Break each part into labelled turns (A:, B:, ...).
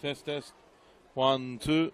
A: Test, test. 1, 2.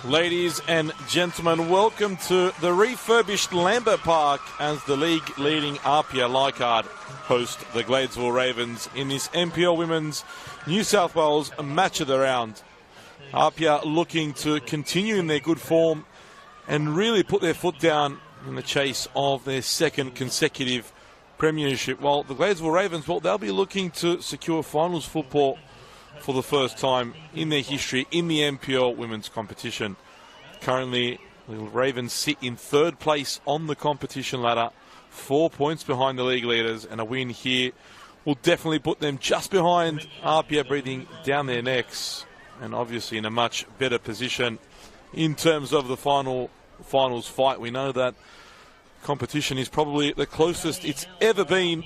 A: Ladies and gentlemen, welcome to the refurbished Lambert Park as the league-leading APIA Leichhardt host the Gladesville Ravens in this NPL Women's New South Wales Match of the Round. APIA looking to continue in their good form and really put their foot down in the chase of their second consecutive premiership, while the Gladesville Ravens, well, they'll be looking to secure finals football for the first time in their history in the NPL women's competition. Currently, the Ravens sit in third place on the competition ladder, 4 points behind the league leaders, and a win here will definitely put them just behind APIA, breathing down their necks, and obviously in a much better position in terms of the finals fight. We know that competition is probably the closest it's ever been.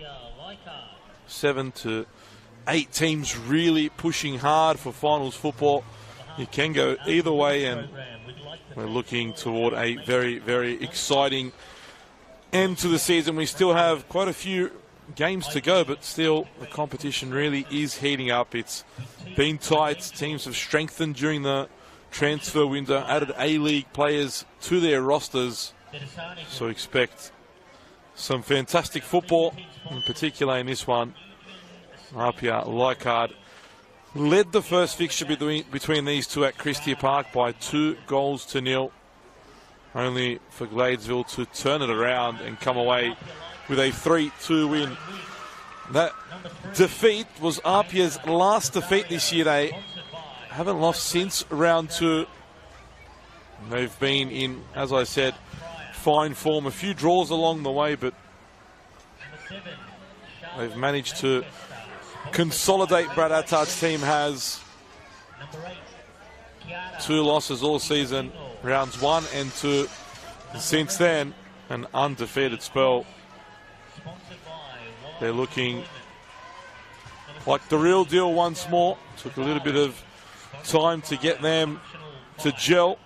A: 7 to 8 teams really pushing hard for finals football. It can go either way, and we're looking toward a very, very exciting end to the season. We still have quite a few games to go, but still the competition really is heating up. It's been tight. Teams have strengthened during the transfer window, added A-League players to their rosters. So expect some fantastic football, in particular in this one. APIA Leichhardt led the first fixture between these two at Christie Park by 2-0, only for Gladesville to turn it around and come away with a 3-2 win. That defeat was APIA's last defeat this year. They haven't lost since round 2. They've been in, as I said, fine form. A few draws along the way, but they've managed to consolidate. Brad Attard's team has 2 losses all season, rounds 1 and 2. Since then, an undefeated spell. They're looking like the real deal once more. Took a little bit of time to get them to gel,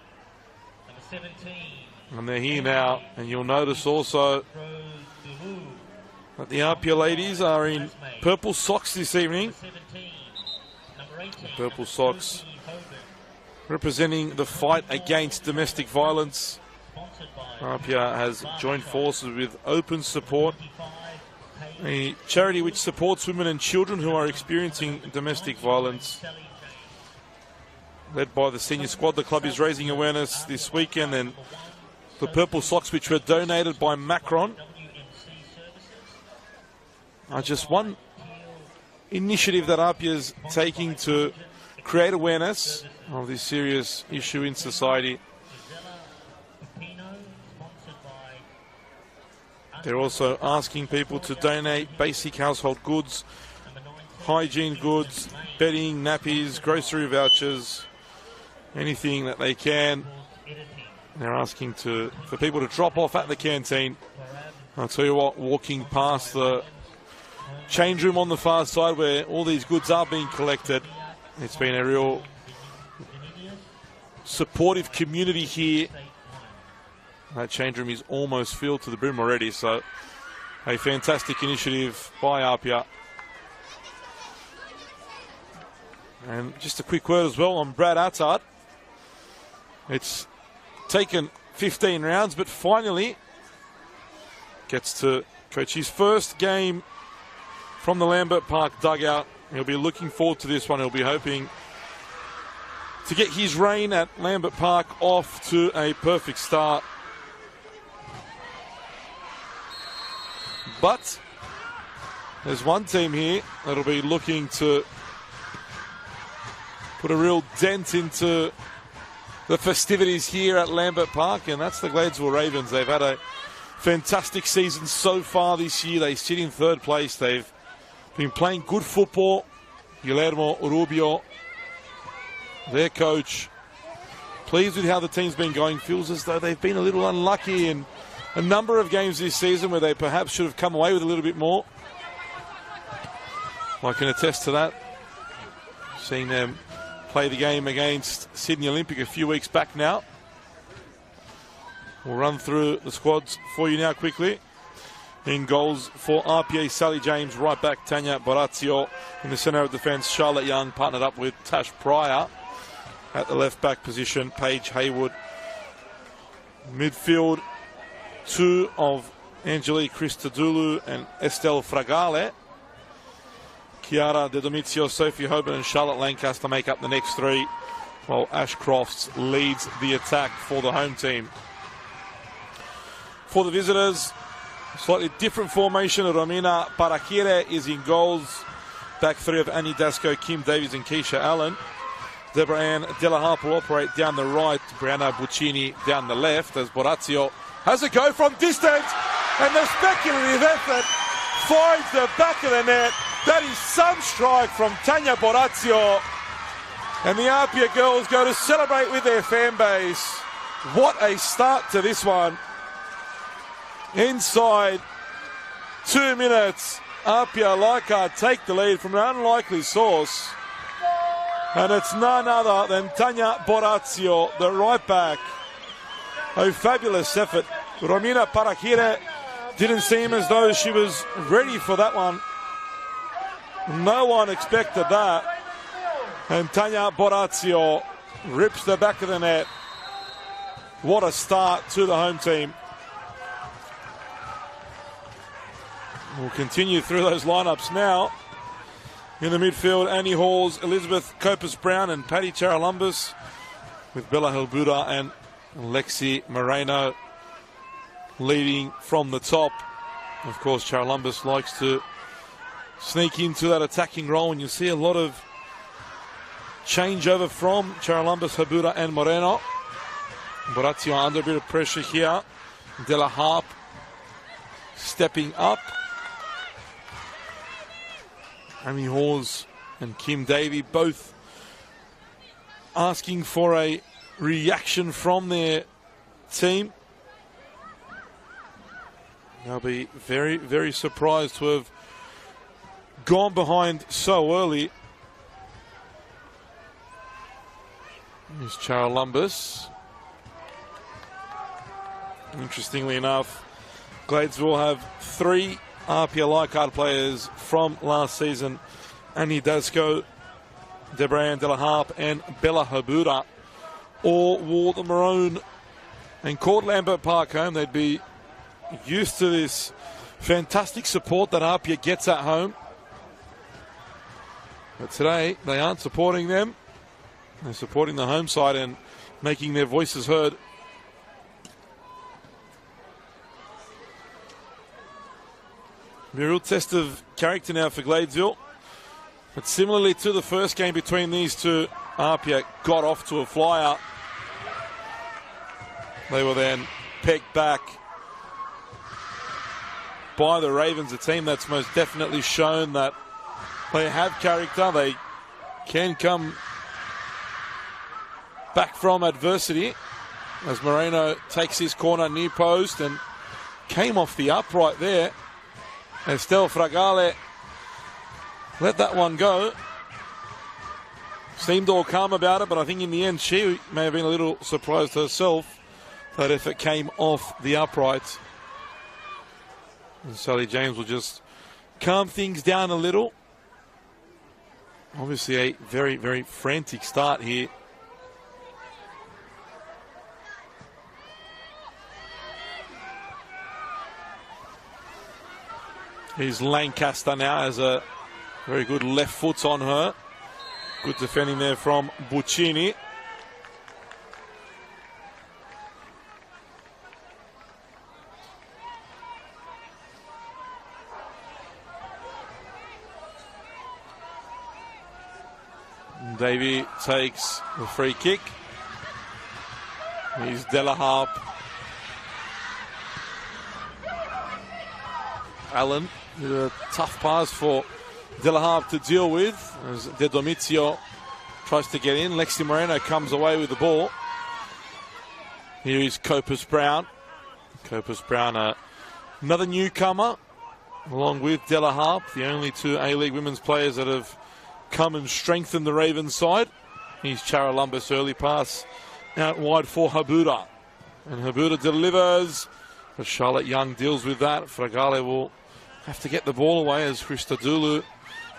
A: and they're here now. And you'll notice also that the APIA ladies are in purple socks this evening. Purple socks representing the fight against domestic violence. APIA has joined forces with Open Support, a charity which supports women and children who are experiencing domestic violence. Led by the senior squad, the club is raising awareness this weekend, and the purple socks, which were donated by Macron, are just one initiative that APIA is taking to create awareness of this serious issue in society. They're also asking people to donate basic household goods, hygiene goods, bedding, nappies, grocery vouchers, anything that they can. They're asking for people to drop off at the canteen. I'll tell you what, walking past the change room on the far side where all these goods are being collected, it's been a real supportive community here. That change room is almost filled to the brim already, so a fantastic initiative by APIA. And just a quick word as well on Brad Attard. It's taken 15 rounds, but finally gets to coach his first game from the Lambert Park dugout. He'll be looking forward to this one. He'll be hoping to get his reign at Lambert Park off to a perfect start. But there's one team here that'll be looking to put a real dent into the festivities here at Lambert Park, and that's the Gladesville Ravens. They've had a fantastic season so far this year. They sit in third place. They've been playing good football. Guillermo Rubio, their coach, pleased with how the team's been going. Feels as though they've been a little unlucky in a number of games this season where they perhaps should have come away with a little bit more. I can attest to that. Seeing them play the game against Sydney Olympic a few weeks back now. We'll run through the squads for you now quickly. In goals for APIA, Sally James, right back Tanya Borazio. In the centre of defence, Charlotte Young partnered up with Tash Pryor. At the left back position, Paige Haywood. Midfield, two of Angelique Christodoulou and Estelle Fragale. Chiara De Domizio, Sophie Hoban and Charlotte Lancaster make up the next three, while Ash Crofts leads the attack for the home team. For the visitors, slightly different formation. Romina Parakire is in goals. Back three of Annie Dasco, Kim Davies and Keisha Allen. Deborah Ann Delaharp will operate down the right. Brianna Buccini down the left as Borazio has a go from distance. And the speculative effort finds the back of the net. That is some strike from Tanya Borazio. And the APIA girls go to celebrate with their fan base. What a start to this one. Inside 2 minutes, APIA Leichhardt take the lead from an unlikely source. And it's none other than Tanya Borazio, the right back. A fabulous effort. Romina Parakire didn't seem as though she was ready for that one. No one expected that. And Tanya Borazio rips the back of the net. What a start to the home team. We'll continue through those lineups now. In the midfield, Annie Halls, Elizabeth Copas-Brown and Paddy Charalumbus, with Bella Helbuda and Lexi Moreno leading from the top. Of course, Charalumbus likes to sneak into that attacking role, and you see a lot of changeover from Charalumbus, Helbuda and Moreno. Borazio under a bit of pressure here. Delaharp stepping up. Amy Hawes and Kim Davey both asking for a reaction from their team. They'll be very, very surprised to have gone behind so early. Here's Charalumbus. Interestingly enough, Gladesville have three APIA Leichhardt players from last season. Annie Dasco, Deborah Ann Delaharp and Bella Helbuda all wore the maroon and called Lambert Park home. They'd be used to this fantastic support that APIA gets at home. But today they aren't supporting them. They're supporting the home side and making their voices heard. Be a real test of character now for Gladesville. But similarly to the first game between these two, APIA got off to a flyer. They were then pegged back by the Ravens, a team that's most definitely shown that they have character. They can come back from adversity as Moreno takes his corner near post and came off the upright there. Estelle Fragale let that one go. Seemed all calm about it, but I think in the end she may have been a little surprised herself that if it came off the upright. And Sally James will just calm things down a little. Obviously a very, very frantic start here. Here's Lancaster now, has a very good left foot on her. Good defending there from Buccini. Davey takes the free kick. Here's Delaharp. Allen with a tough pass for Delaharp to deal with as De Domizio tries to get in. Lexi Moreno comes away with the ball. Here is Copas-Brown. Copas-Brown, another newcomer, along with Delaharp, the only two A-League women's players that have come and strengthened the Ravens side. Here's Charalumbus, early pass out wide for Helbuda. And Helbuda delivers But Charlotte Young deals with that. Fragale will have to get the ball away as Christodoulou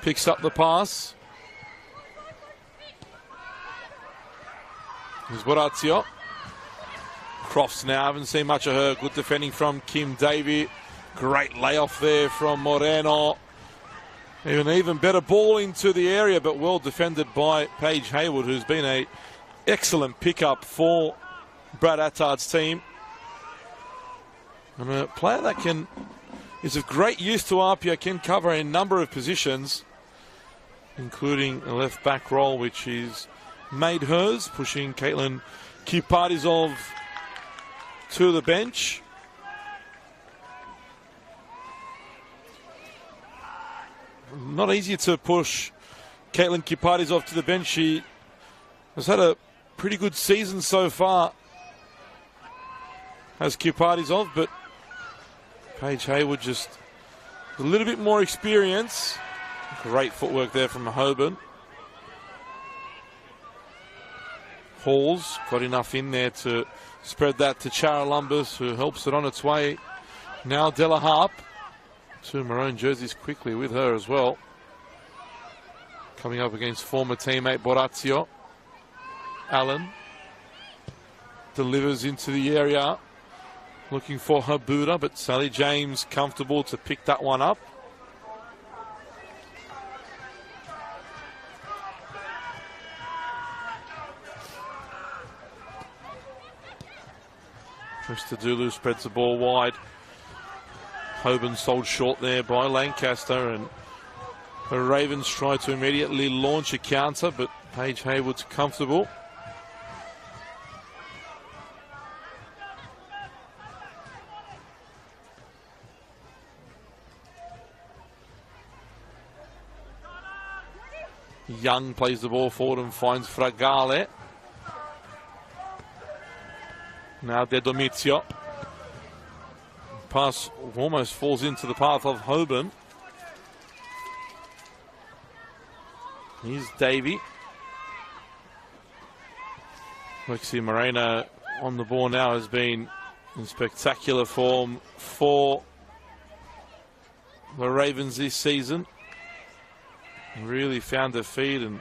A: picks up the pass. Here's Borazio. Crofts now, haven't seen much of her. Good defending from Kim Davey. Great layoff there from Moreno. Even better ball into the area, but well defended by Paige Hayward, who's been an excellent pickup for Brad Attard's team. And a player that is of great use to APIA, can cover a number of positions, including a left back role, which is made hers, pushing Caitlin Kipadizov to the bench. Not easy to push Caitlin Kipadizov to the bench. She has had a pretty good season so far, has Kipadizov, but Paige Hayward just a little bit more experience. Great footwork there from Hoban. Halls got enough in there to spread that to Charalumbus, who helps it on its way. Now Della Harp. Two maroon jerseys quickly with her as well. Coming up against former teammate Borazio. Allen delivers into the area, looking for Habuda, but Sally James comfortable to pick that one up. Christodoulou spreads the ball wide. Hoban sold short there by Lancaster, and the Ravens try to immediately launch a counter, but Paige Hayward's comfortable. Young plays the ball forward and finds Fragale. Now De Domizio. Pass almost falls into the path of Hoban. Here's Davey. Lexi Moreno on the ball now, has been in spectacular form for the Ravens this season. Really found her feet and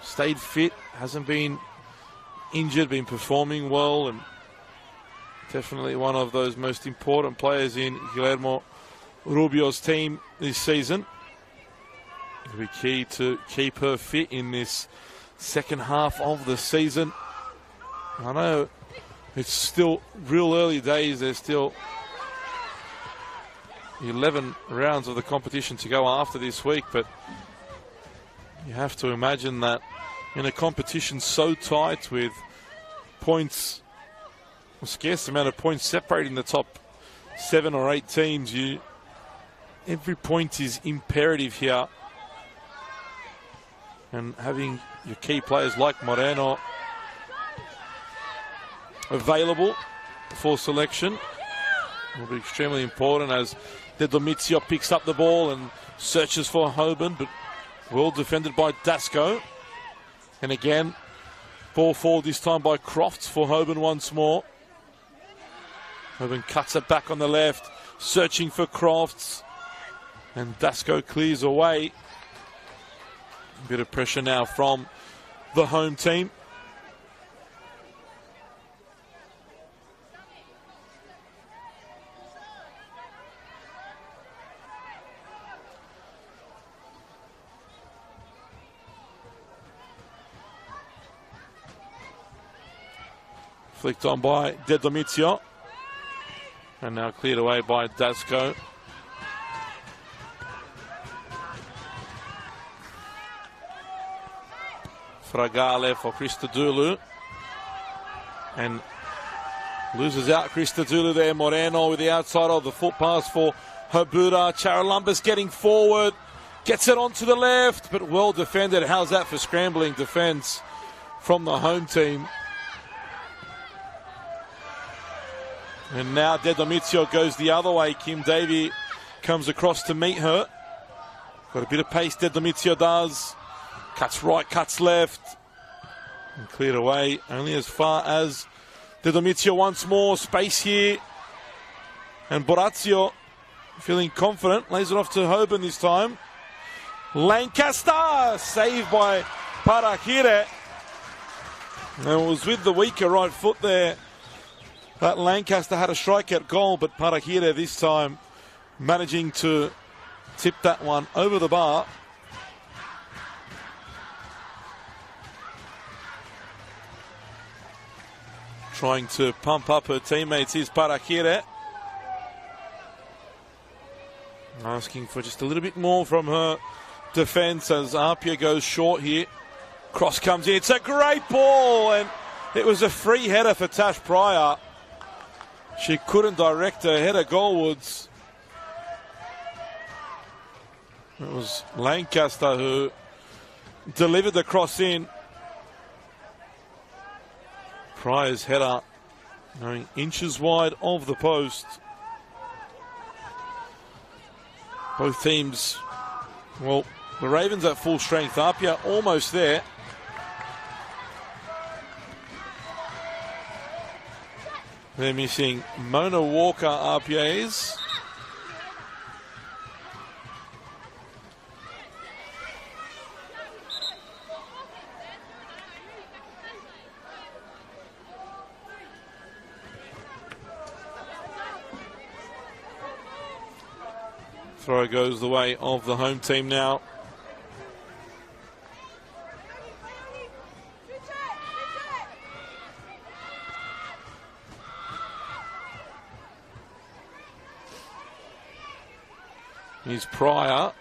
A: stayed fit, hasn't been injured, been performing well, and definitely one of those most important players in Guillermo Rubio's team this season. It'll be key to keep her fit in this second half of the season. I know it's still real early days. There's still 11 rounds of the competition to go after this week, but you have to imagine that in a competition so tight with points, a scarce amount of points separating the top 7 or 8 teams, every point is imperative here. And having your key players like Moreno available for selection will be extremely important, as De Domizio picks up the ball and searches for Hoban, but well defended by Dasco. And again, ball forward this time by Crofts for Hoban once more. Hoban cuts it back on the left, searching for Crofts, and Dasco clears away. A bit of pressure now from the home team. Flicked on by De Domizio. And now cleared away by Dasco. Fragale for Christodoulou. And loses out Christodoulou there. Moreno with the outside of the foot pass for Habuda. Charalumbus getting forward. Gets it onto the left, but well defended. How's that for scrambling defense from the home team? And now De Domizio goes the other way. Kim Davey comes across to meet her. Got a bit of pace, De Domizio does. Cuts right, cuts left. And cleared away only as far as De Domizio once more. Space here And Borazio feeling confident, lays it off to Hoban this time. Lancaster, saved by Parak. And it was with the weaker right foot there that Lancaster had a strikeout goal, but Parak this time managing to tip that one over the bar. Trying to pump up her teammates is Parak. Asking for just a little bit more from her defence as APIA goes short here. Cross comes in. It's a great ball, and it was a free header for Tash Pryor. She couldn't direct her header goalwards. It was Lancaster who delivered the cross in. Pryor's header going inches wide of the post. Both teams, well, the Ravens at full strength. APIA almost there. They're missing Mona Walker, APIA is. Throw goes the way of the home team now. Here's Pryor.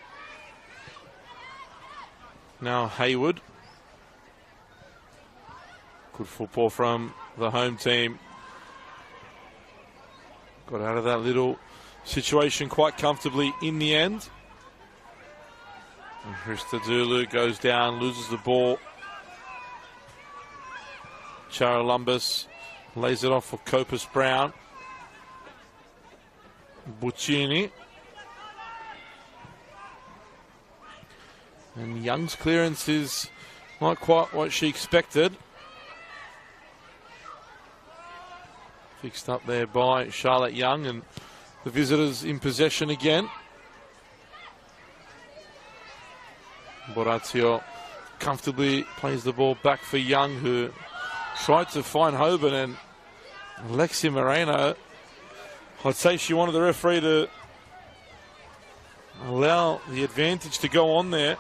A: Now Hayward. Good football from the home team. Got out of that little situation quite comfortably in the end. And Christodoulou goes down, loses the ball. Charolumbus lays it off for Copus Brown. Buccini. And Young's clearance is not quite what she expected. Fixed up there by Charlotte Young, and the visitors in possession again. Borazio comfortably plays the ball back for Young, who tried to find Hoban, and Alexia Moreno, I'd say she wanted the referee to allow the advantage to go on there.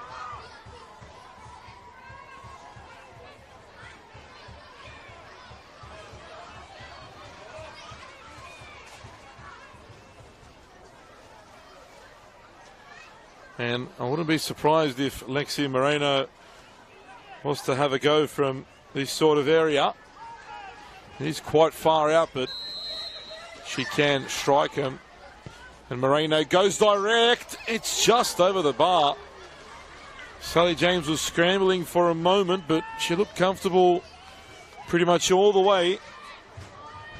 A: And I wouldn't be surprised if Alexia Moreno was to have a go from this sort of area. He's quite far out, but she can strike him. And Moreno goes direct. It's just over the bar. Sally James was scrambling for a moment, but she looked comfortable pretty much all the way.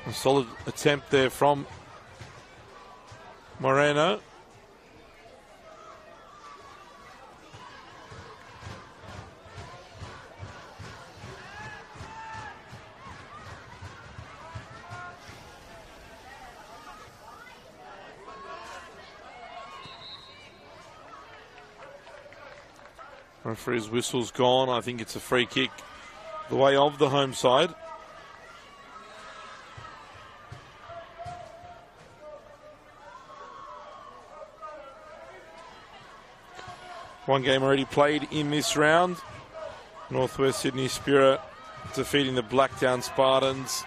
A: A solid attempt there from Moreno. Referee's whistle's gone. I think it's a free kick the way of the home side. One game already played in this round. Northwest Sydney Spirit defeating the Blacktown Spartans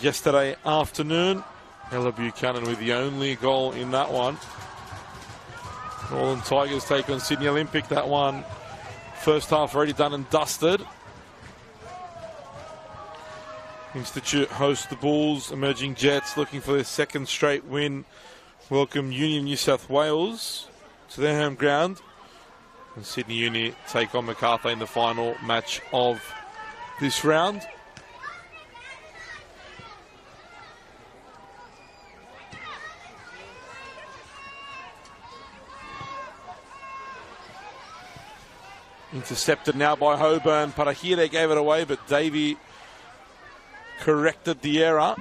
A: yesterday afternoon. Ella Buchanan with the only goal in that one. Northern Tigers take on Sydney Olympic. That one, first half already done and dusted. Institute host the Bulls. Emerging Jets looking for their second straight win. Welcome Union New South Wales to their home ground. And Sydney Uni take on Macarthur in the final match of this round. Intercepted now by Hoban. Parahire gave it away, but Davey corrected the error.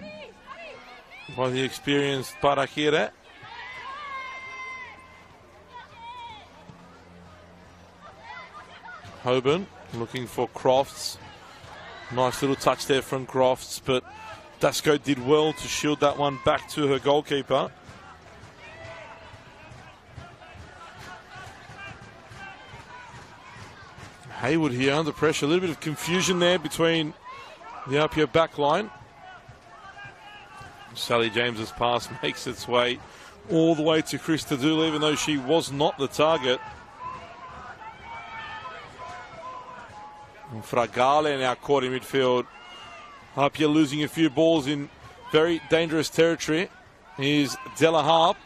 A: by the experienced Parak. Hoban looking for Crofts. Nice little touch there from Crofts, but Dasko did well to shield that one back to her goalkeeper. Hayward here under pressure. A little bit of confusion there between the APIA back line. Sally James's pass makes its way all the way to Krista Dooley, even though she was not the target. And Fragale now caught in midfield. APIA losing a few balls in very dangerous territory. Here's Della Harp.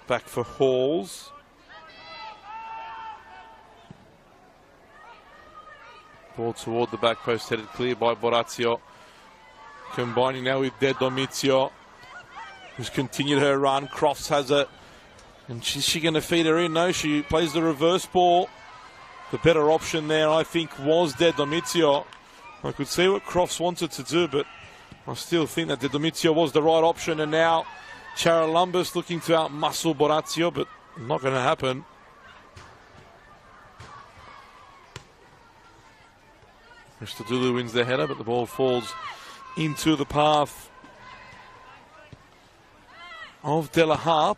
A: Back for Halls. Ball toward the back post, headed clear by Borazio. Combining now with De Domizio, who's continued her run. Crofts has it. And is she going to feed her in? No, she plays the reverse ball. The better option there, I think, was De Domizio. I could see what Crofts wanted to do, but I still think that De Domizio was the right option. And now Charalumbus looking to outmuscle Borazio, but not going to happen. Christodoulou wins the header, but the ball falls into the path of Della Harp.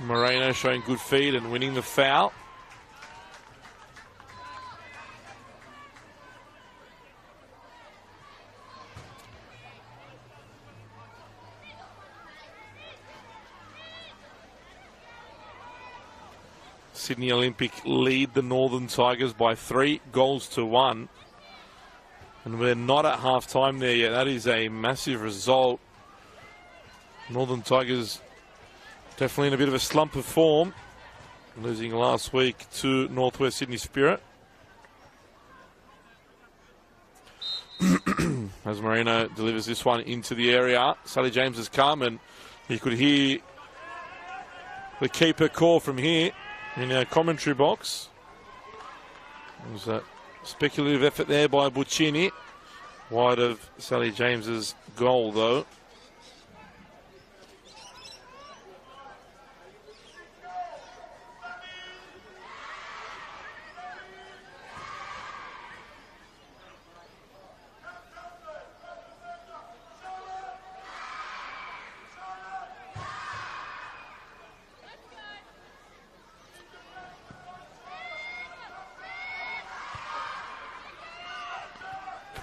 A: Moreno showing good feet and winning the foul. Sydney Olympic lead the Northern Tigers by 3-1. And we're not at half-time there yet. That is a massive result. Northern Tigers definitely in a bit of a slump of form, losing last week to Northwest Sydney Spirit. As Moreno delivers this one into the area, Sally James has come and you could hear the keeper call from here in our commentary box. There was a speculative effort there by Buccini, wide of Sally James's goal though.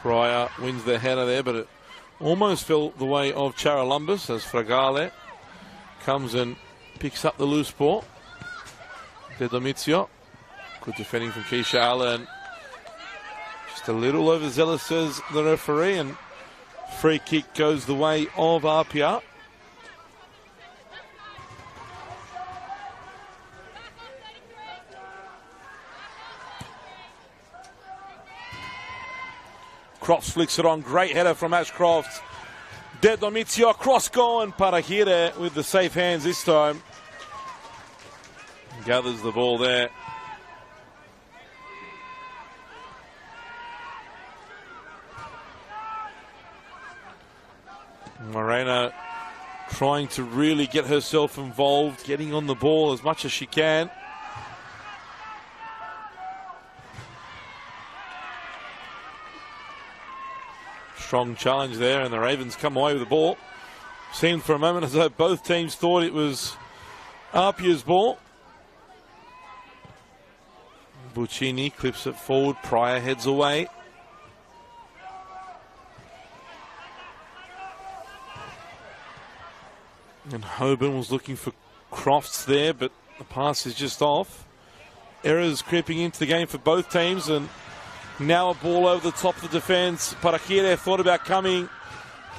A: Pryor wins the header there, but it almost fell the way of Charalumbus as Fragale comes and picks up the loose ball. De Domizio. Good defending from Keisha Allen. Just a little overzealous, says the referee, and free kick goes the way of APIA. Crofts flicks it on. Great header from Ashcroft. De Domizio cross goal, and Parahire with the safe hands this time. Gathers the ball there. Moreno trying to really get herself involved, getting on the ball as much as she can. Strong challenge there, and the Ravens come away with the ball. Seemed for a moment as though both teams thought it was APIA's ball. Buccini clips it forward. Pryor heads away. And Hoban was looking for Crofts there, but the pass is just off. Errors creeping into the game for both teams, and now a ball over the top of the defence. Parahire thought about coming.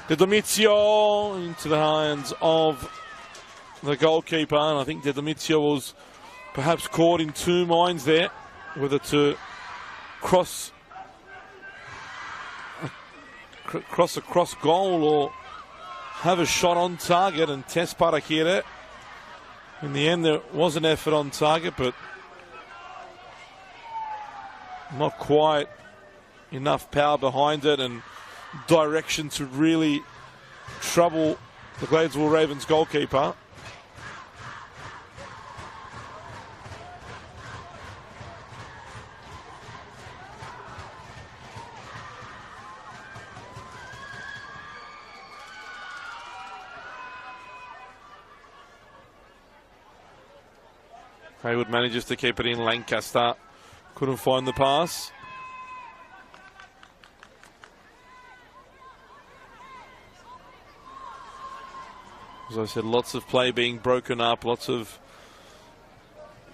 A: De Domizio into the hands of the goalkeeper, and I think De Domizio was perhaps caught in two minds there, whether to cross a cross goal or have a shot on target and test Parahire. In the end, there was an effort on target, but not quite enough power behind it and direction to really trouble the Gladesville Ravens goalkeeper. Haywood manages to keep it in. Lancaster couldn't find the pass. As I said, lots of play being broken up, lots of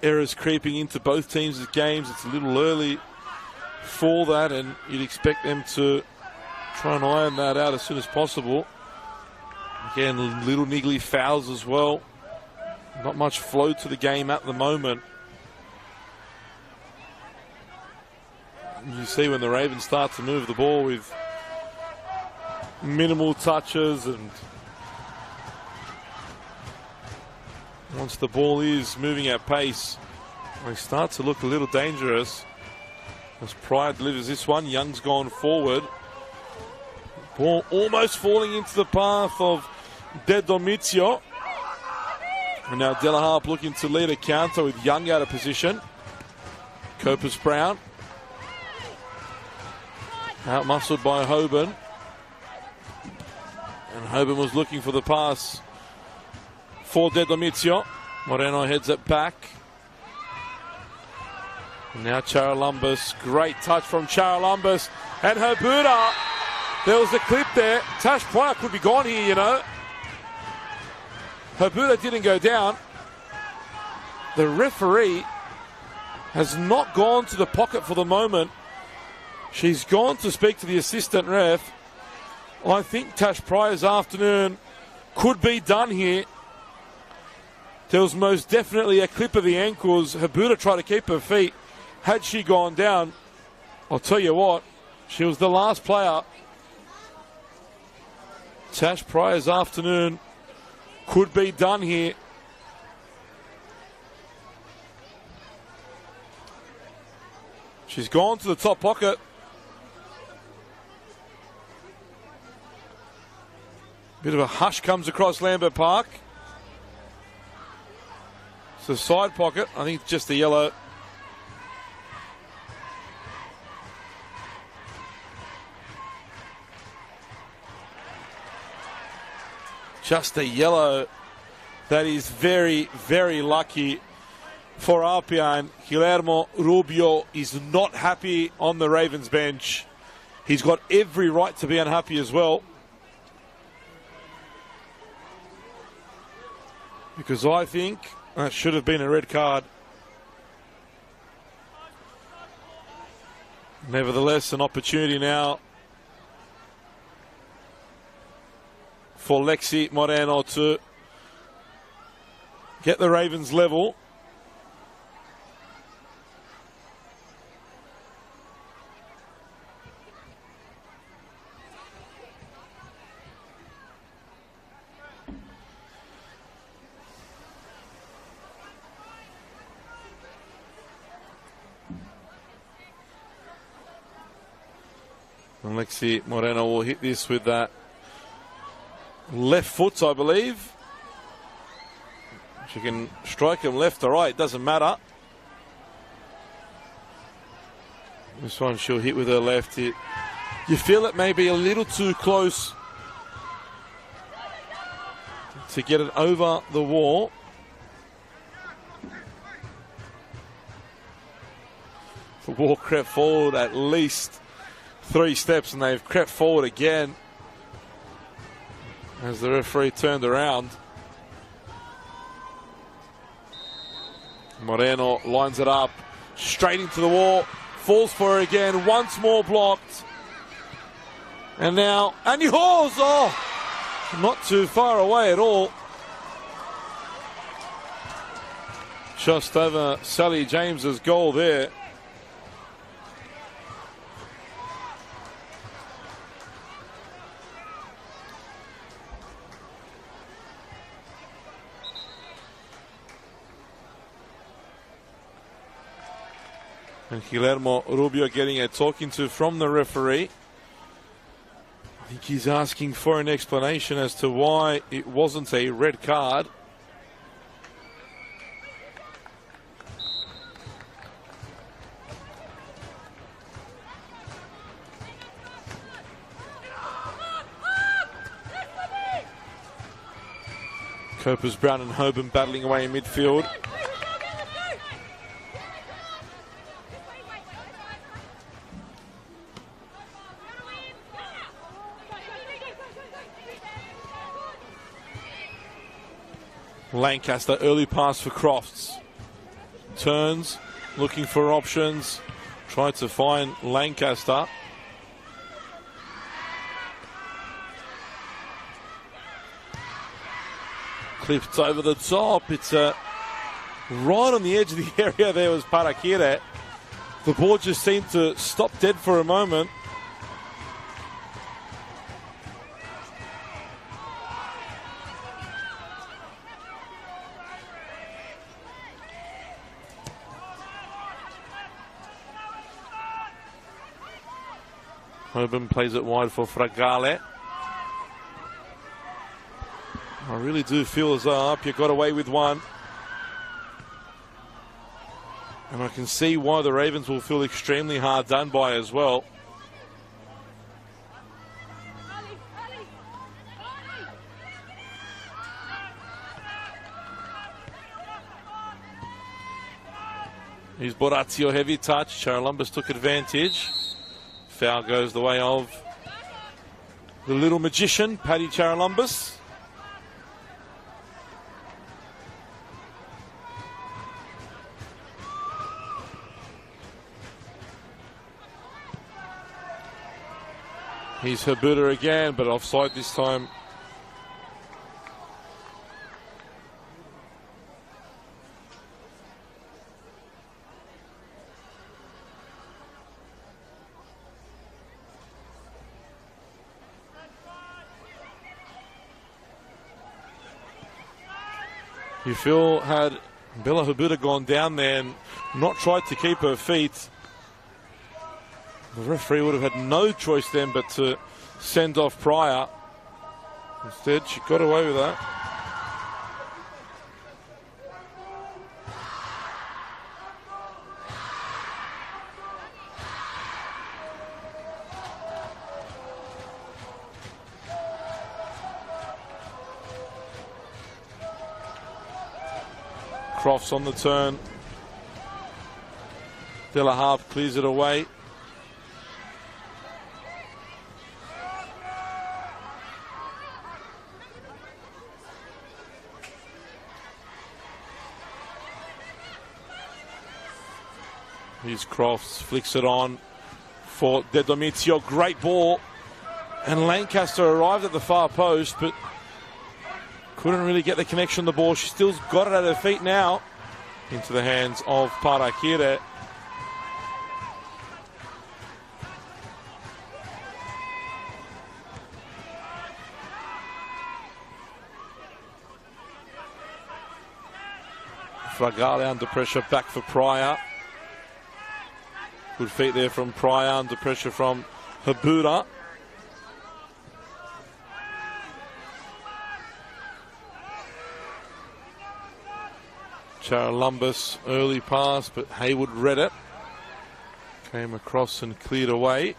A: errors creeping into both teams' games. It's a little early for that, and you'd expect them to try and iron that out as soon as possible. Again, little niggly fouls as well. Not much flow to the game at the moment. You see when the Ravens start to move the ball with minimal touches, and once the ball is moving at pace, they start to look a little dangerous. As Pryor delivers this one, Young's gone forward. Ball almost falling into the path of De Domizio. And now Delaharp looking to lead a counter with Young out of position. Copus Brown. Out-muscled by Hoban. And Hoban was looking for the pass for De Domizio. Moreno heads it back. And now Charalumbus. Great touch from Charalumbus. And Herbuda. There was a clip there. Tash Pryor could be gone here, you know. Herbuda didn't go down. The referee has not gone to the pocket for the moment. She's gone to speak to the assistant ref. I think Tash Pryor's afternoon could be done here. There was most definitely a clip of the ankles. Herbuda tried to keep her feet. Had she gone down, I'll tell you what, she was the last player. Tash Pryor's afternoon could be done here. She's gone to the top pocket. Bit of a hush comes across Lambert Park. It's the side pocket. I think it's just a yellow. Just a yellow. That is very, very lucky for APIA, and Guillermo Rubio is not happy on the Ravens bench. He's got every right to be unhappy as well, because I think that should have been a red card. Nevertheless, an opportunity now for Lexi Moreno to get the Ravens level. And Lexi Moreno will hit this with that left foot, I believe. She can strike him left or right, doesn't matter. This one she'll hit with her left. You feel it may be a little too close to get it over the wall. The ball crept forward at least 3 steps, and they've crept forward again as the referee turned around. Moreno lines it up straight into the wall, falls for it again, once more blocked. And now Anihos, oh, not too far away at all. Just over Sally James's goal there. And Guillermo Rubio getting a talking to from the referee. I think he's asking for an explanation as to why it wasn't a red card. Copers, Brown and Hoban battling away in midfield. Lancaster, early pass for Crofts. Turns, looking for options. Tried to find Lancaster. Clipped over the top. It's right on the edge of the area there was Parak. The ball just seemed to stop dead for a moment. Hoban plays it wide for Fragale. I really do feel as though APIA got away with one. And I can see why the Ravens will feel extremely hard done by as well. Here's Borazio, heavy touch. Charalumbus took advantage. Foul goes the way of the little magician, Paddy Charalumbus. He's Herbuda again, but offside this time. You feel had Bella Herbuda gone down there and not tried to keep her feet, the referee would have had no choice then but to send off Pryor. Instead, she got away with that. Crofts on the turn. De La Harpe clears it away. Here's Crofts, flicks it on for De Domizio. Great ball. And Lancaster arrived at the far post, but couldn't really get the connection on the ball. She still's got it at her feet now. Into the hands of Parakire. Fragale under pressure, back for Pryor. Good feet there from Pryor, under pressure from Herbuda. Charalumbus, early pass, but Haywood read it. Came across and cleared away.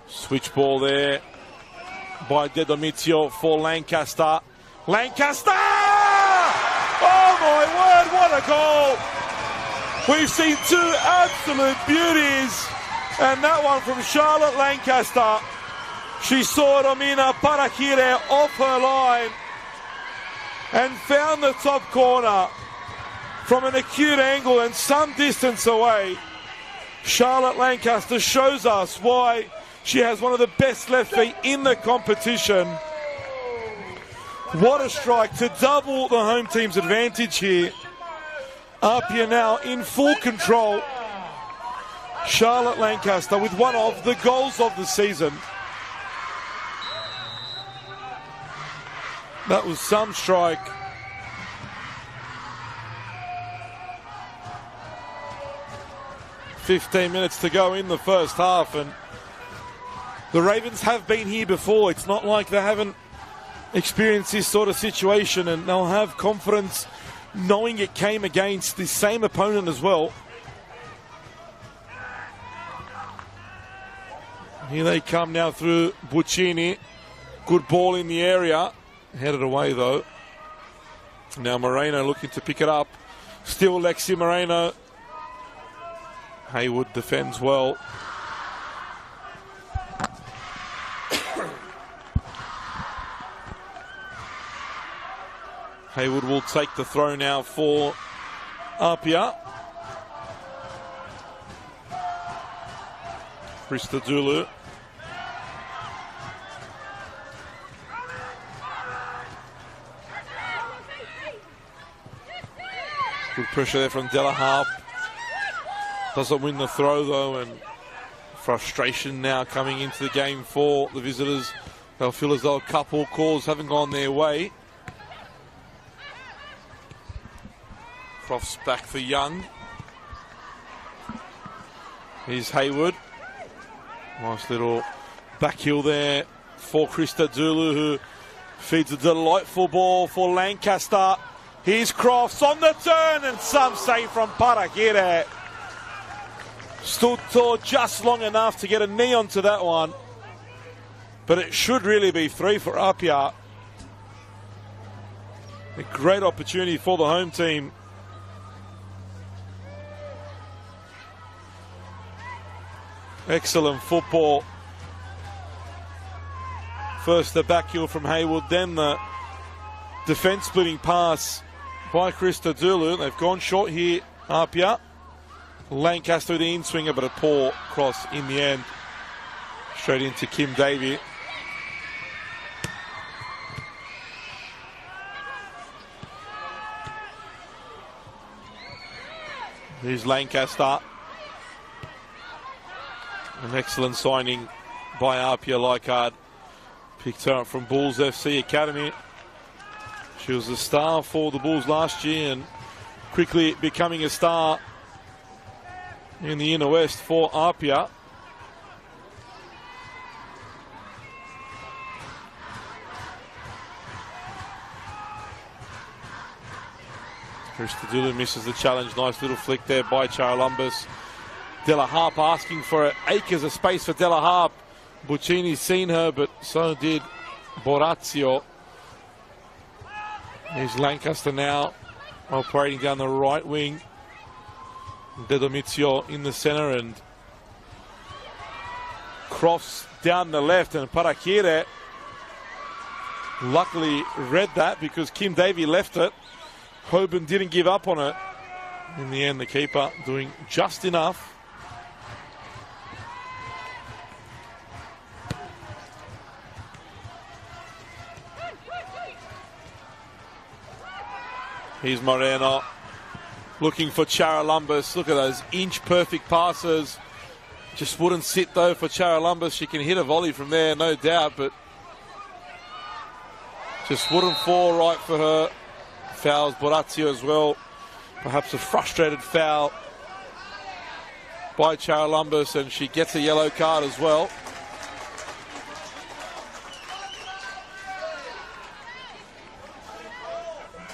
A: Switch ball there by De Domizio for Lancaster. Lancaster! Oh my word, what a goal! We've seen two absolute beauties. And that one from Charlotte Lancaster. She saw Romina Parakire off her line and found the top corner from an acute angle and some distance away. Charlotte Lancaster shows us why she has one of the best left feet in the competition. What a strike to double the home team's advantage here. APIA now in full control. Charlotte Lancaster with one of the goals of the season. That was some strike. "15 minutes to go in the first half, and the Ravens have been here before. It's not like they haven't experienced this sort of situation, and they'll have confidence knowing it came against the same opponent as well. Here they come now through Buccini. Good ball in the area. Headed away though. Now Moreno looking to pick it up. Still Lexi Moreno. Haywood defends well. Haywood will take the throw now for APIA. Christodoulou. Good pressure there from Delaharp. Doesn't win the throw though, and frustration now coming into the game for the visitors. They'll feel as though a couple calls haven't gone their way. Crofts back for Young. Here's Haywood. Nice little back heel there for Christodoulou, who feeds a delightful ball for Lancaster. Here's Crofts on the turn, and some say from Parak here. Stood tall just long enough to get a knee onto that one. But it should really be 3 for APIA. A great opportunity for the home team. Excellent football. First the back heel from Haywood, then the defence splitting pass by Christodoulou. They've gone short here, APIA. Lancaster the in-swinger, but a poor cross in the end. Straight into Kim Davey. Here's Lancaster. An excellent signing by APIA Leichhardt. Picked her up from Bulls FC Academy. She was a star for the Bulls last year and quickly becoming a star in the Inner West for APIA. Christodoulou misses the challenge. Nice little flick there by Charalumbus. Delaharp asking for acres of space for Delaharp. Buccini's seen her, but so did Borazio. Here's Lancaster now, operating down the right wing. De Domizio in the centre, and Crofts down the left, and Parakire luckily read that because Kim Davey left it. Hoban didn't give up on it. In the end, the keeper doing just enough. Here's Moreno looking for Charalumbus. Look at those inch-perfect passes. Just wouldn't sit, though, for Charalumbus. She can hit a volley from there, no doubt, but just wouldn't fall right for her. Fouls Borazio as well. Perhaps a frustrated foul by Charalumbus, and she gets a yellow card as well.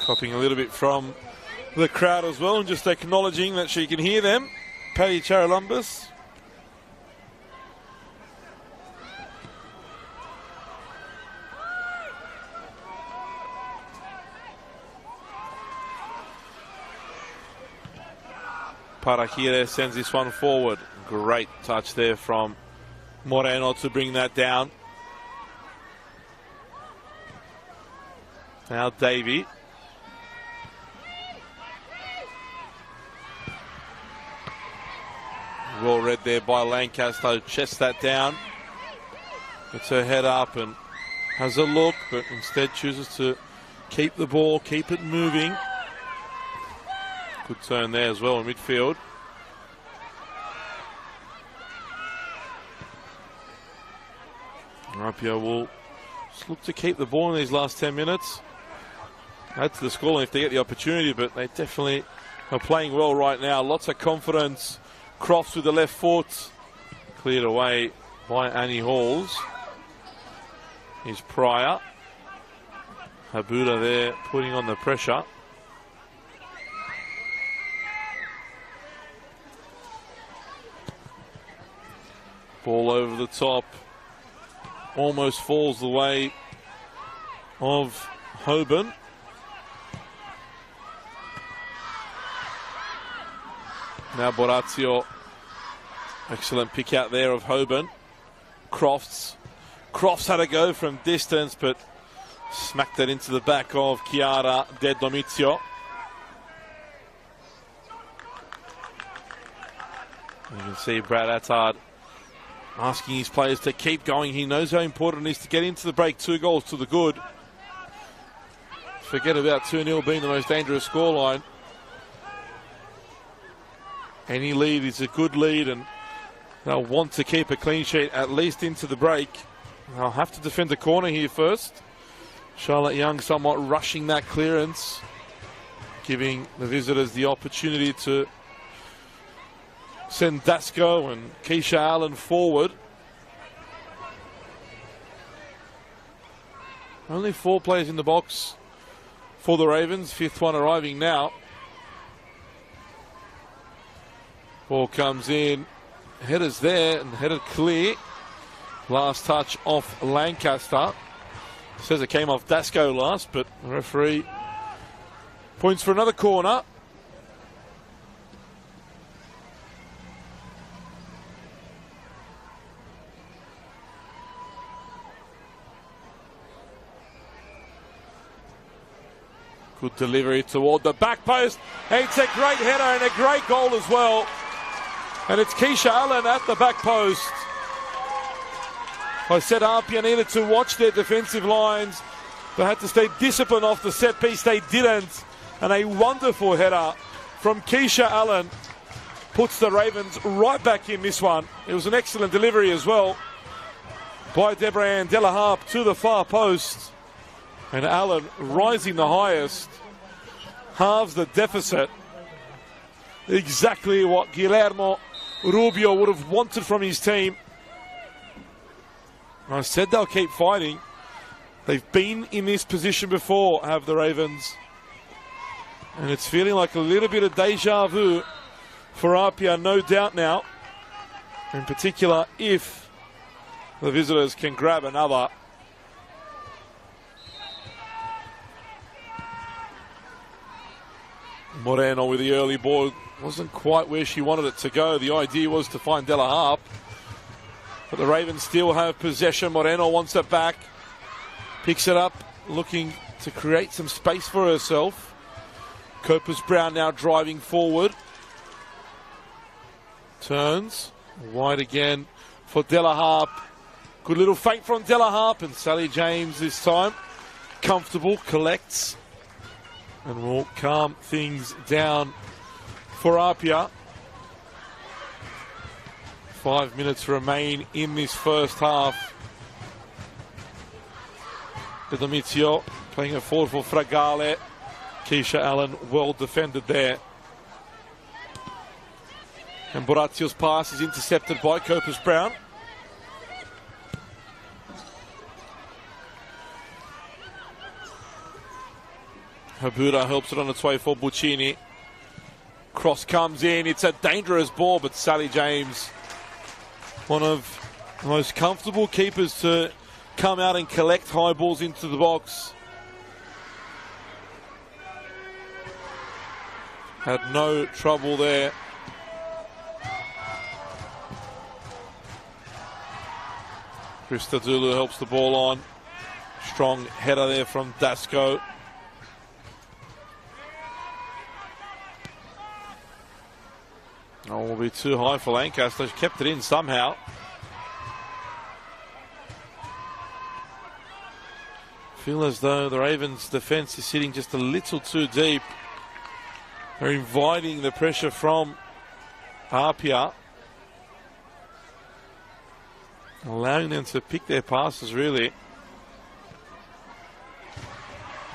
A: Copying a little bit from the crowd as well, and just acknowledging that she can hear them. Paddy Charalumbus. Parakire sends this one forward. Great touch there from Moreno to bring that down. Now Davey. Well read there by Lancaster. Chests that down. Gets her head up and has a look, but instead chooses to keep the ball, keep it moving. Good turn there as well in midfield. APIA will Just look to keep the ball in these last 10 minutes. Add to the scoreline if they get the opportunity, but they definitely are playing well right now. Lots of confidence. Crofts with the left foot. Cleared away by Annie Halls. Here's Pryor. Habuda there putting on the pressure. Ball over the top. Almost falls the way of Hoban. Now Borazio. Excellent pick out there of Hoban. Crofts had a go from distance, but smacked that into the back of Chiara De Domizio. You can see Brad Attard asking his players to keep going. He knows how important it is to get into the break. 2 goals to the good. Forget about 2-0 being the most dangerous scoreline. Any lead is a good lead, and they'll want to keep a clean sheet at least into the break. They'll have to defend the corner here first. Charlotte Young somewhat rushing that clearance, giving the visitors the opportunity to send Dasco and Keisha Allen forward. Only 4 players in the box for the Ravens, 5th one arriving now. Ball comes in, header's there and headed clear. Last touch off Lancaster. Says it came off Dasco last, but the referee points for another corner. Good delivery toward the back post. It's a great header and a great goal as well. And it's Keisha Allen at the back post. I said APIA needed to watch their defensive lines. They had to stay disciplined off the set piece. They didn't. And a wonderful header from Keisha Allen puts the Ravens right back in this one. It was an excellent delivery as well by Deborah-Ann Delaharpe to the far post. And Allen rising the highest, halves the deficit. Exactly what Guillermo Rubio would have wanted from his team. I said they'll keep fighting. They've been in this position before, have the Ravens. And it's feeling like a little bit of deja vu for APIA, no doubt now. In particular, if the visitors can grab another. Moreno with the early ball. Wasn't quite where she wanted it to go. The idea was to find Delaharpe. But the Ravens still have possession. Moreno wants it back. Picks it up, looking to create some space for herself. Copus Brown now driving forward. Turns. Wide again for Delaharpe. Good little feint from Delaharpe. And Sally James this time. Comfortable, collects. And will calm things down for APIA. 5 minutes remain in this first half. De Domizio playing it forward for Fragale. Keisha Allen well defended there. And Borazio's pass is intercepted by Copus Brown. Habuda helps it on its way for Buccini. Cross comes in. It's a dangerous ball, but Sally James, one of the most comfortable keepers to come out and collect high balls into the box. Had no trouble there. Christodoulou helps the ball on. Strong header there from Dasco. Oh, will be too high for Lancaster. Kept it in somehow. Feel as though the Ravens' defence is sitting just a little too deep. They're inviting the pressure from APIA, allowing them to pick their passes really.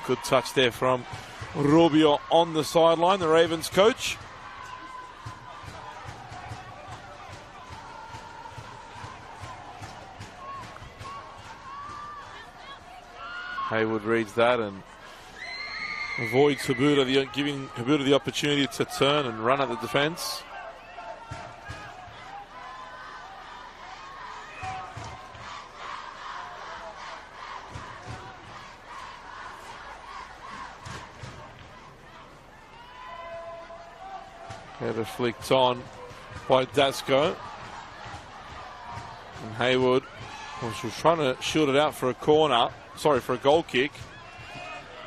A: Good touch there from Rubio on the sideline, the Ravens coach. Haywood reads that and avoids Habuda, giving Habuda the opportunity to turn and run at the defence. Header flicked on by Dasko. And Haywood was trying to shield it out for a corner. Sorry, for a goal kick.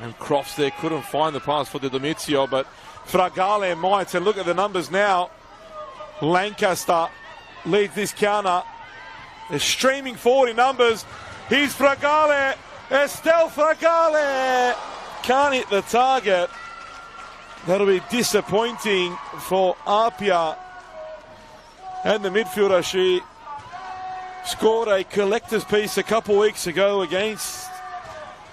A: And Crofts there couldn't find the pass for the Domizio, but Fragale might. And look at the numbers now. Lancaster leads this counter. They're streaming forward in numbers. Here's Fragale. Estelle Fragale can't hit the target. That'll be disappointing for APIA. And the midfielder, she scored a collector's piece a couple weeks ago against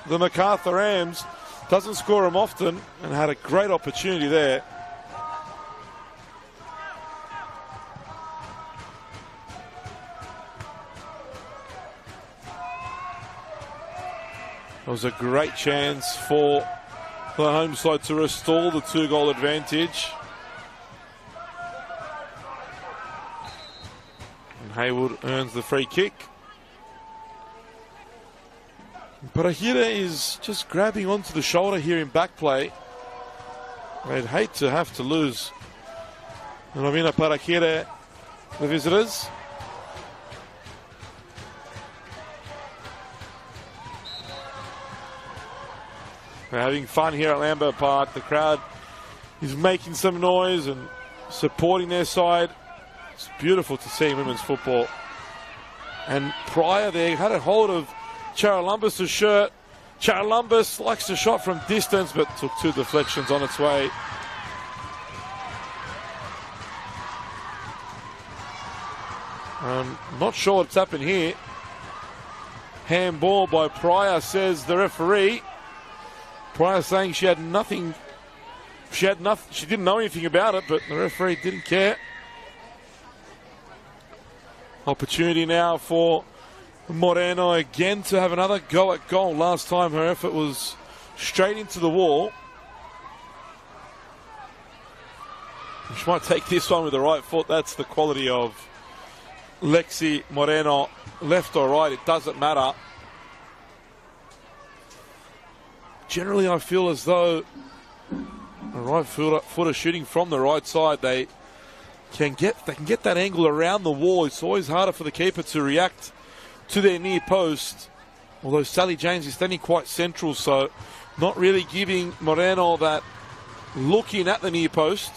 A: the MacArthur Rams. Doesn't score them often and had a great opportunity there. It was a great chance for the home side to restore the 2-goal advantage. And Haywood earns the free kick. Parahira is just grabbing onto the shoulder here in back play. I'd hate to have to lose Ravina Parahira, the visitors. We're having fun here at Lambert Park. The crowd is making some noise and supporting their side. It's beautiful to see women's football. And Pryor there had a hold of Charalumbus' shirt. Charalumbus likes the shot from distance, but took 2 deflections on its way. I'm not sure what's happened here. Handball by Pryor, says the referee. Pryor saying she had nothing. She didn't know anything about it, but the referee didn't care. Opportunity now for Moreno again to have another go at goal. Last time her effort was straight into the wall. She might take this one with the right foot. That's the quality of Lexi Moreno. Left or right, it doesn't matter. Generally, I feel as though a right footer shooting from the right side, they can get that angle around the wall. It's always harder for the keeper to react to their near post. Although Sally James is standing quite central, so not really giving Moreno that look in at the near post.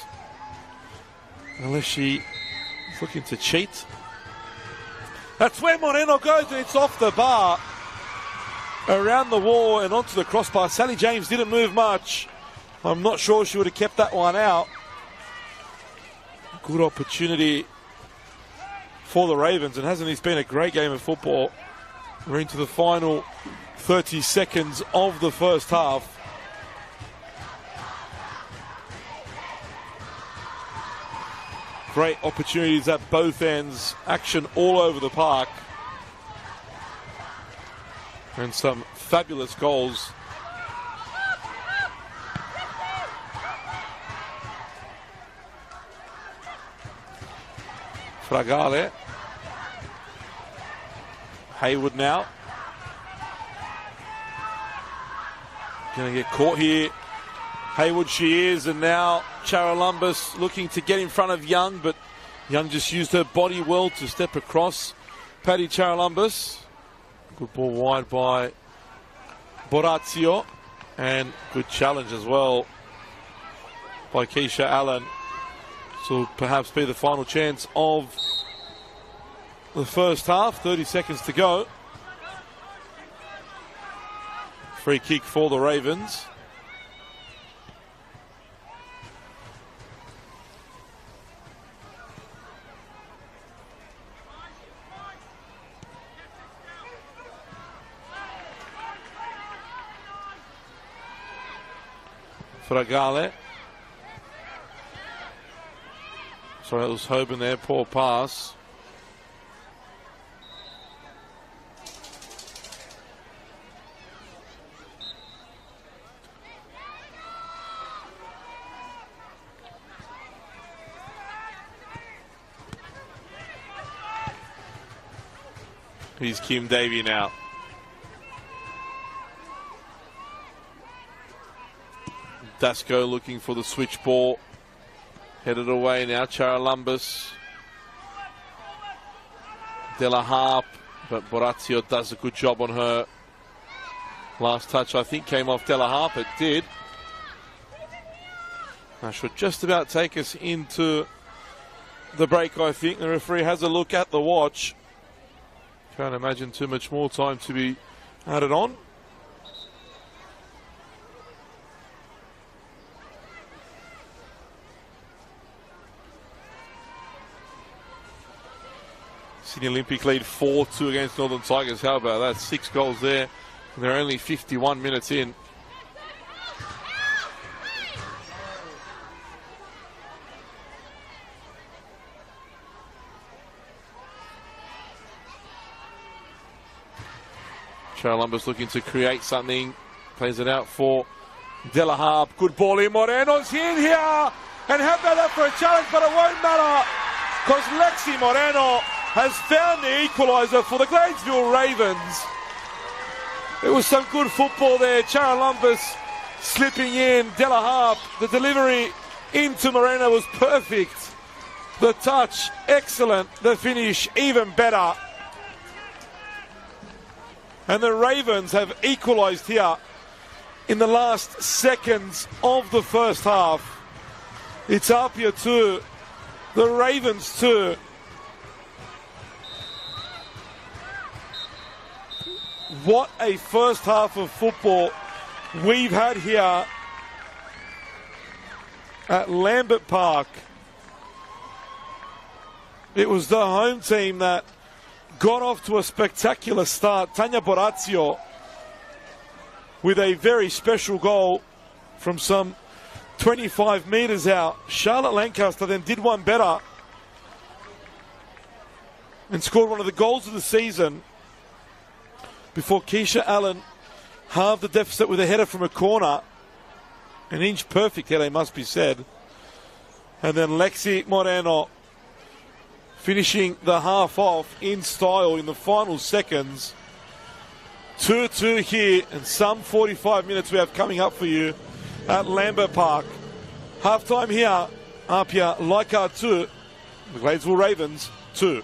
A: Unless she is looking to cheat. That's where Moreno goes, and it's off the bar. Around the wall and onto the crossbar. Sally James didn't move much. I'm not sure she would have kept that one out. Good opportunity for the Ravens, and hasn't this been a great game of football? We're into the final 30 seconds of the first half. Great opportunities at both ends. Action all over the park. And some fabulous goals. Fragale. Haywood now. Going to get caught here. Haywood she is, and now Charalumbus looking to get in front of Young, but Young just used her body well to step across Paddy Charalumbus. Good ball wide by Borazio, and good challenge as well by Keisha Allen. So perhaps be the final chance of the first half. 30 seconds to go. Free kick for the Ravens. Fragale. Sorry, that was Hoban there. Poor pass. Here's Kim Davey now. Dasco looking for the switch ball. Headed away now, Charalumbus. Della Harp, but Borazio does a good job on her. Last touch, I think, came off Della Harp. It did. That should just about take us into the break, I think. The referee has a look at the watch. Can't imagine too much more time to be added on. Sydney Olympic lead 4-2 against Northern Tigers. How about that? 6 goals there. And they're only 51 minutes in. Charalumbus looking to create something. Plays it out for Della Harp. Good ball in. Moreno's in here. And how about that for a challenge? But it won't matter because Lexi Moreno has found the equalizer for the Gladesville Ravens. It was some good football there. Charalumbus slipping in. Della Harp, the delivery into Moreno was perfect. The touch, excellent. The finish, even better. And the Ravens have equalised here in the last seconds of the first half. It's APIA 2, the Ravens 2. What a first half of football we've had here at Lambert Park. It was the home team that got off to a spectacular start. Tanya Borazio with a very special goal from some 25 metres out. Charlotte Lancaster then did one better and scored one of the goals of the season before Keisha Allen halved the deficit with a header from a corner. An inch perfect header, must be said. And then Lexi Moreno finishing the half off in style in the final seconds. 2-2 here, and some 45 minutes we have coming up for you at Lambert Park. Half-time here, APIA Leichhardt 2, the Gladesville Ravens 2.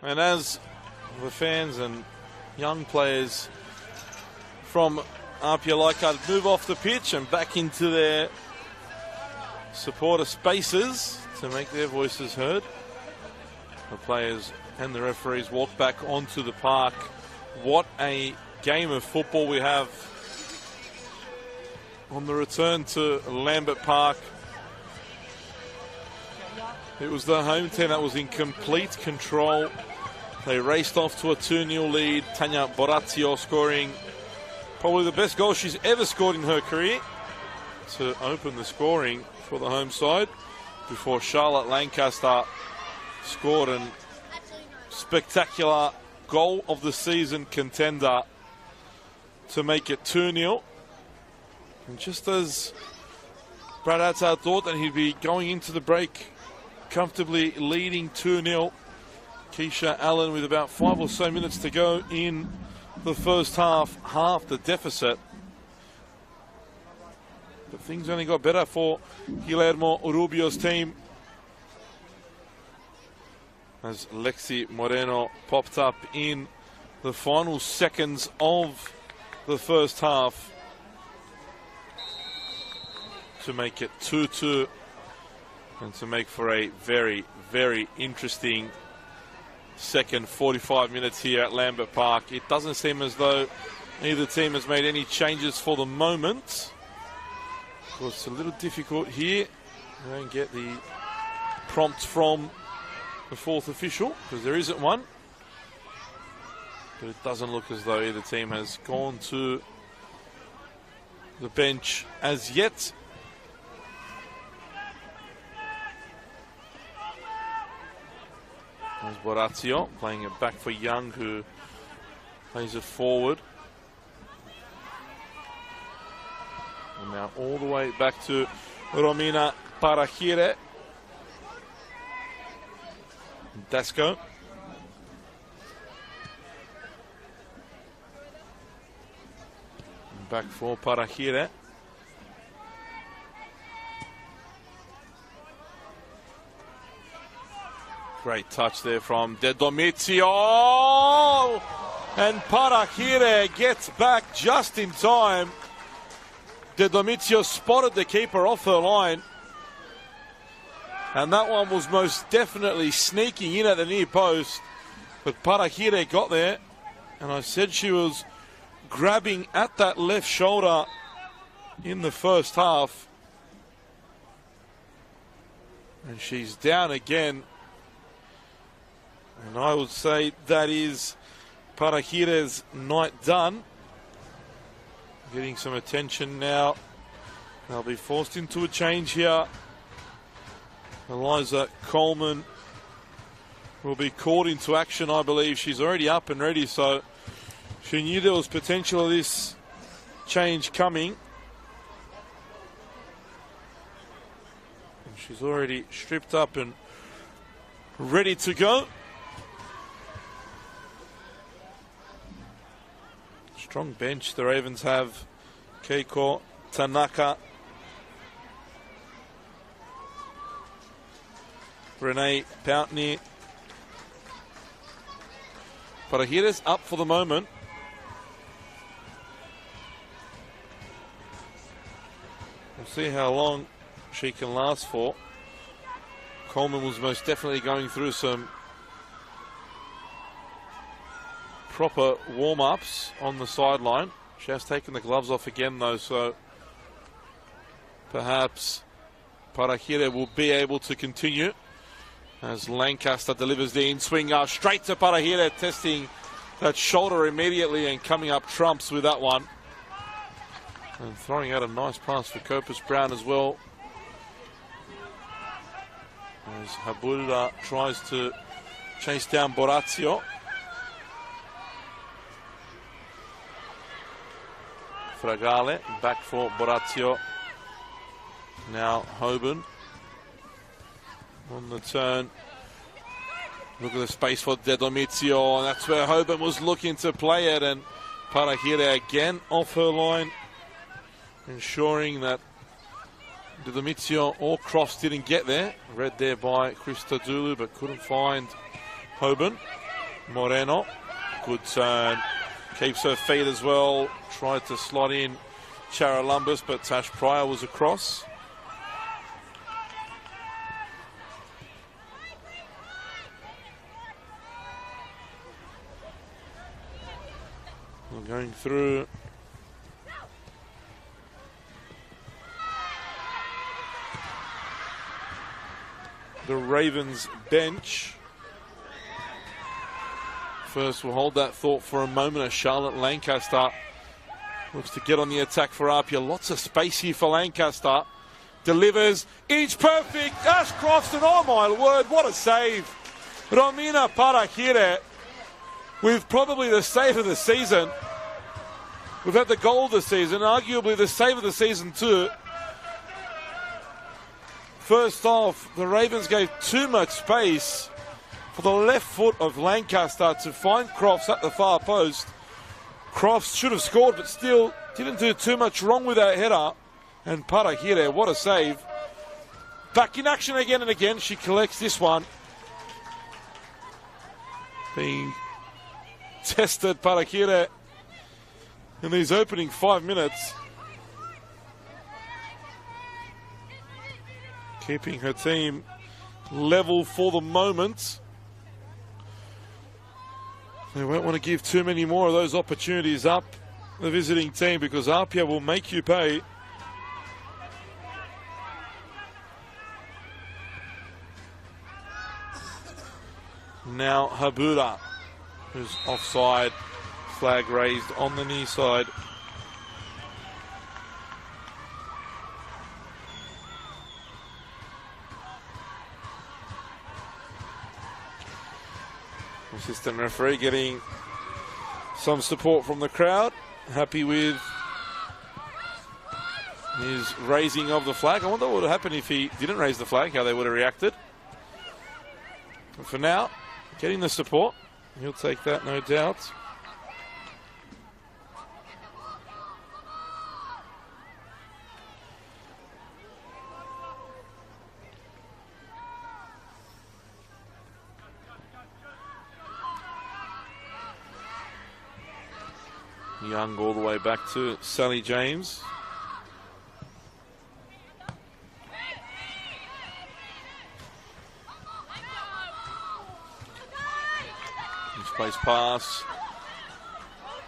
A: And as the fans and young players from APIA Leichhardt move off the pitch and back into their supporter spaces to make their voices heard, the players and the referees walk back onto the park. What a game of football we have on the return to Lambert Park. It was the home team that was in complete control. They raced off to a 2-0 lead. Tanya Borazio scoring probably the best goal she's ever scored in her career to open the scoring for the home side, before Charlotte Lancaster scored a spectacular goal of the season contender to make it 2-0. And just as Brad Attard thought that he'd be going into the break comfortably leading 2-0, Keisha Allen, with about 5 or so minutes to go in the first half, half the deficit. But things only got better for Guillermo Rubio's team as Lexi Moreno popped up in the final seconds of the first half to make it 2-2 and to make for a very, very interesting second 45 minutes here at Lambert Park. It doesn't seem as though either team has made any changes for the moment. Of course, it's a little difficult here. We don't get the prompt from the fourth official because there isn't one. But it doesn't look as though either team has gone to the bench as yet. There's Borazio playing it back for Young, who plays it forward. And now all the way back to Romina Parahire. Dasco. Back for Parahire. Great touch there from De Domizio. And Parahire gets back just in time. De Domizio spotted the keeper off her line. And that one was most definitely sneaking in at the near post. But Parahire got there. And I said she was grabbing at that left shoulder in the first half. And she's down again. And I would say that is Parahire's night done. Getting some attention now. They'll be forced into a change here. Eliza Coleman will be called into action, I believe. She's already up and ready, so she knew there was potential of this change coming. And she's already stripped up and ready to go. Strong bench the Ravens have. Keiko Tanaka, Renee Poutney. Parahire's up for the moment. We'll see how long she can last for. Coleman was most definitely going through some proper warm-ups on the sideline. She has taken the gloves off again though, so perhaps Parahire will be able to continue as Lancaster delivers the in-swinger straight to Parahire, testing that shoulder immediately and coming up trumps with that one. And throwing out a nice pass for Copus Brown as well, as Habulda tries to chase down Borazio. Fragale back for Borazio. Now Hoban on the turn. Look at the space for De Domizio, and that's where Hoban was looking to play it, and Parahire again off her line, ensuring that De Domizio or Cross didn't get there. Read there by Christa Dulu, but couldn't find Hoban. Moreno, good turn. Keeps her feet as well. Tried to slot in Charalumbus, but Tash Pryor was across. We're going through. The Ravens bench. First, we'll hold that thought for a moment as Charlotte Lancaster looks to get on the attack for APIA. Lots of space here for Lancaster. Delivers. Inch perfect. Ashcroft, and oh my word, what a save. Romina Parak here with probably the save of the season. We've had the goal of the season, arguably the save of the season too. First off, the Ravens gave too much space for the left foot of Lancaster to find Crofts at the far post. Crofts should have scored, but still didn't do too much wrong with that header. And Parakire, what a save. Back in action again and again. She collects this one. Being tested, Parakire, in these opening 5 minutes. Keeping her team level for the moment. They won't want to give too many more of those opportunities up, the visiting team, because APIA will make you pay. Now Habura, who's offside, flag raised on the near side. Assistant referee getting some support from the crowd. Happy with his raising of the flag. I wonder what would happen if he didn't raise the flag, how they would have reacted. But for now, getting the support. He'll take that, no doubt. Young all the way back to Sally James. Misplaced pass.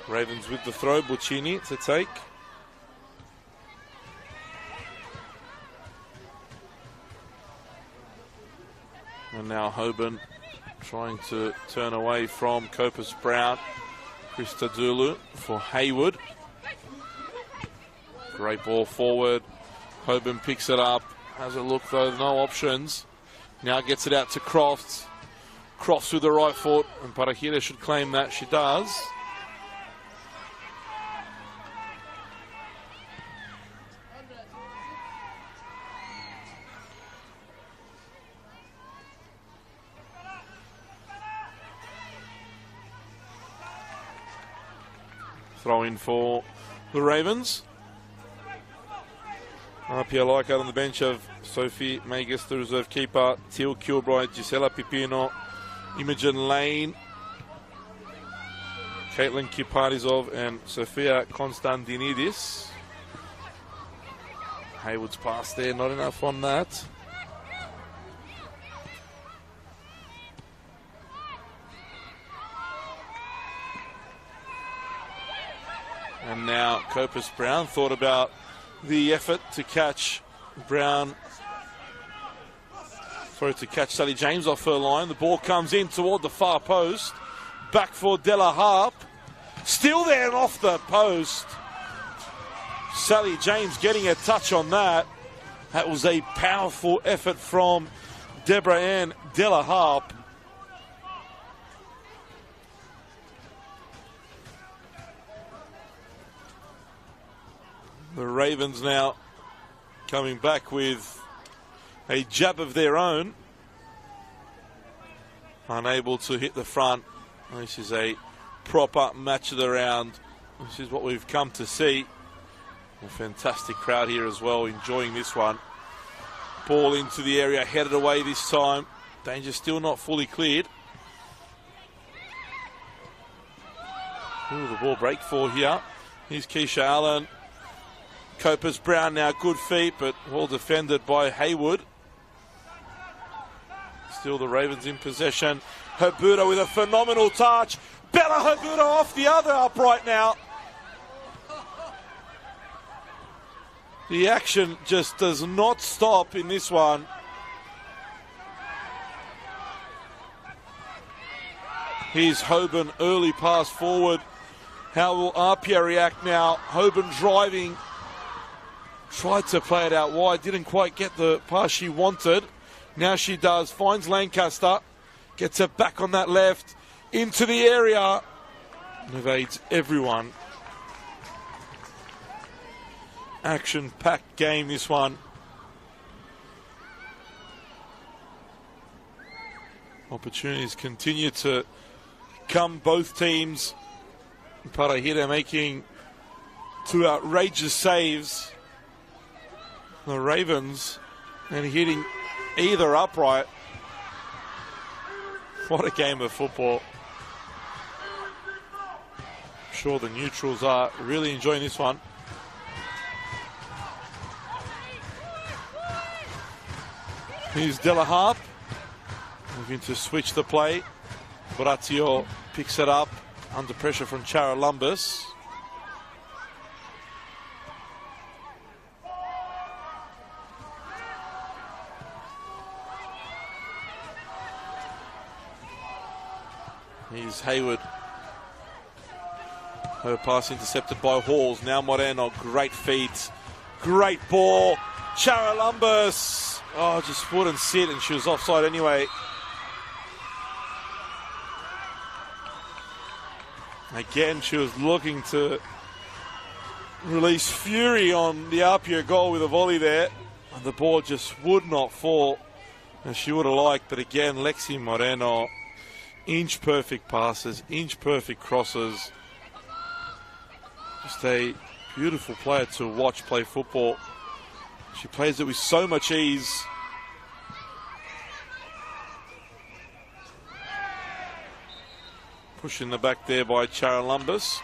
A: Ravens with the throw. Buccini to take. And now Hoban trying to turn away from Copus Brown. Krista Dulu for Hayward. Great ball forward. Hoban picks it up. Has a look though, no options. Now gets it out to Crofts. Crofts with the right foot, and Parahira should claim that. She does. Throw in for the Ravens. APIA Leichhardt on the bench of Sophie Magus, the reserve keeper, Teal Kilbride, Gisela Pipino, Imogen Lane, Caitlin Kiparizov, and Sofia Konstantinidis. Hayward's pass there, not enough on that. And now Copus Brown thought about the effort to catch Brown. Sorry, to catch Sally James off her line. The ball comes in toward the far post. Back for Della Harp. Still there and off the post. Sally James getting a touch on that. That was a powerful effort from Deborah Ann Della Harp. The Ravens now coming back with a jab of their own. Unable to hit the front. This is a proper match of the round. This is what we've come to see. A fantastic crowd here as well, enjoying this one. Ball into the area, headed away this time. Danger still not fully cleared. ball break for here. Here's Keisha Allen. Copus Brown now, good feet, but well defended by Haywood. Still the Ravens in possession. Herbuda with a phenomenal touch. Bella Herbuda off the other upright now. The action just does not stop in this one. Here's Hoban, early pass forward. How will APIA react now? Hoban driving. Tried to play it out wide. Didn't quite get the pass she wanted. Now she does. Finds Lancaster. Gets her back on that left. Into the area. And evades everyone. Action-packed game, this one. Opportunities continue to come, both teams. Parahira making two outrageous saves. The Ravens and hitting either upright. What a game of football. I'm sure the neutrals are really enjoying this one. Here's Della Harp, looking to switch the play. Boratio picks it up under pressure from Chara Lumbus. Here's Haywood. Her pass intercepted by Halls. Now Moreno, great feet, great ball. Chara Lumbus. Oh, just wouldn't sit, and she was offside anyway. Again, she was looking to release fury on the APIA goal with a volley there. And the ball just would not fall as she would have liked. But again, Lexi Moreno, inch-perfect passes, inch-perfect crosses. Just a beautiful player to watch play football. She plays it with so much ease. Push in the back there by Chara Lumbus.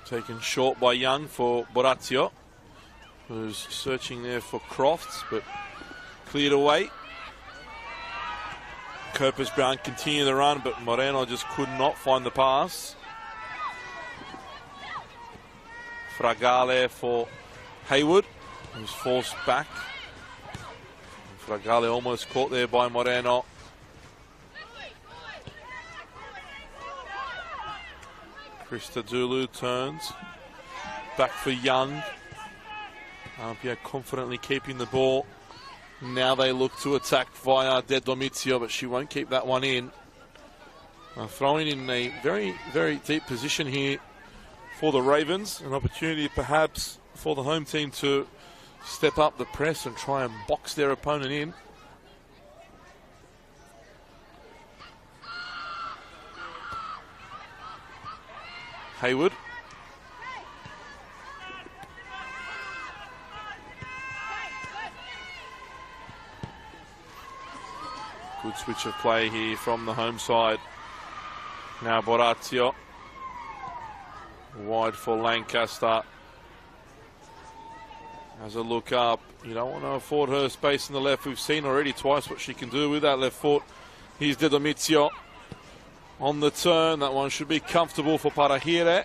A: Taken short by Young for Boratio, who's searching there for Crofts, but cleared away. Copus Brown continue the run, but Moreno just could not find the pass. Fragale for Haywood, who's forced back. Fragale almost caught there by Moreno. Christodoulou turns. Back for Young. APIA confidently keeping the ball. Now they look to attack via De Domizio, but she won't keep that one in. Throwing in a very, very deep position here for the Ravens. An opportunity perhaps for the home team to step up the press and try and box their opponent in. Haywood. Good switch of play here from the home side. Now Boratio. Wide for Lancaster. Has a look up. You don't want to afford her space in the left. We've seen already twice what she can do with that left foot. Here's De Domizio. On the turn, that one should be comfortable for Parahire.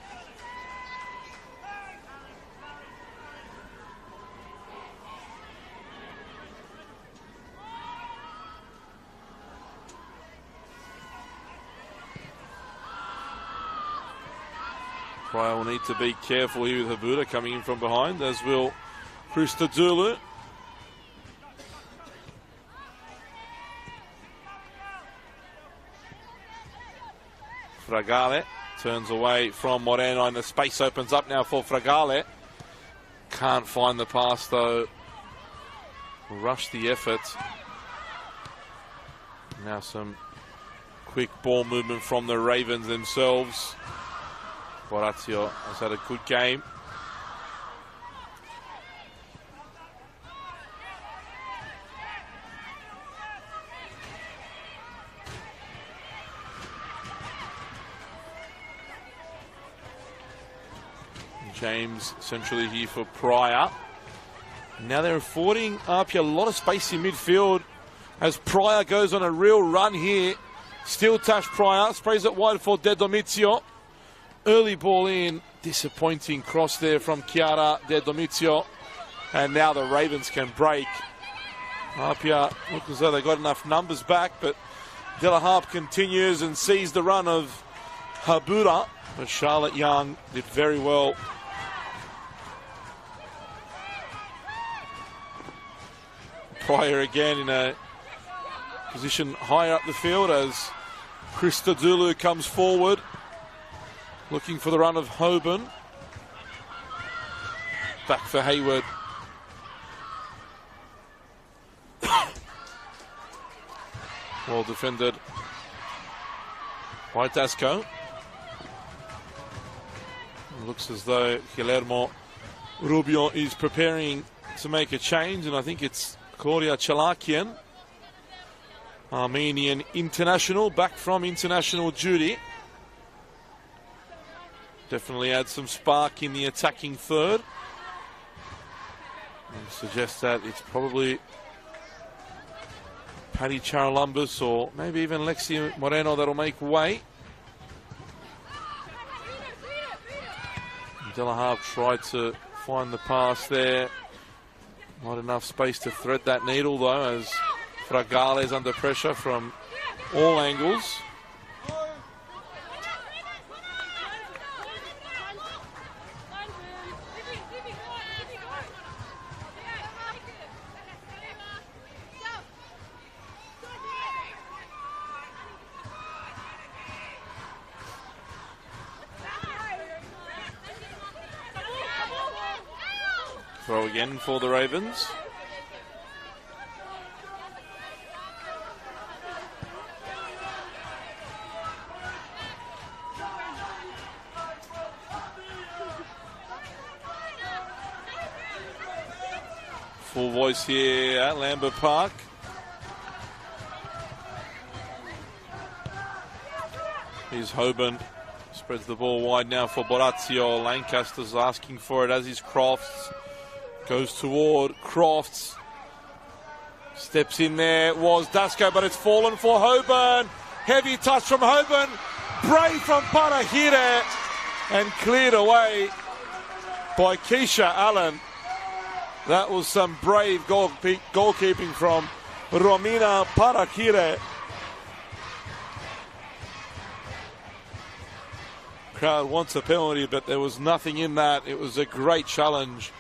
A: Pryor will need to be careful here with Herbuda coming in from behind, as will Christodoulou. Fragale turns away from Moreno, and the space opens up now for Fragale. Can't find the pass though. Rush the effort. Now some quick ball movement from the Ravens themselves. Borazio has had a good game. James centrally here for Pryor. Now they're affording APIA a lot of space in midfield as Pryor goes on a real run here. Still touch Pryor, sprays it wide for De Domizio. Early ball in, disappointing cross there from Chiara De Domizio. And now the Ravens can break. APIA look as though they got enough numbers back, but De La Harpe continues and sees the run of Habura. But Charlotte Young did very well. Pryor again in a position higher up the field as Christodoulou comes forward, looking for the run of Hoban. Back for Hayward. Well defended by Dasco. Looks as though Guillermo Rubio is preparing to make a change, and I think it's Claudia Chalakian, Armenian international, back from international duty. Definitely adds some spark in the attacking third. And suggests that it's probably Paddy Charalumbus or maybe even Lexi Moreno that'll make way. De La Harpe tried to find the pass there. Not enough space to thread that needle though, as Fragale is under pressure from all angles. Throw again for the Ravens. Full voice here at Lambert Park. Here's Hoban. Spreads the ball wide now for Borazio. Lancaster's asking for it, as is Crofts. Goes toward Crofts. Steps in there, was Dasco, but it's fallen for Hoban. Heavy touch from Hoban. Brave from Parahire. And cleared away by Keisha Allen. That was some brave goalkeeping from Romina Parahire. Crowd wants a penalty, but there was nothing in that. It was a great challenge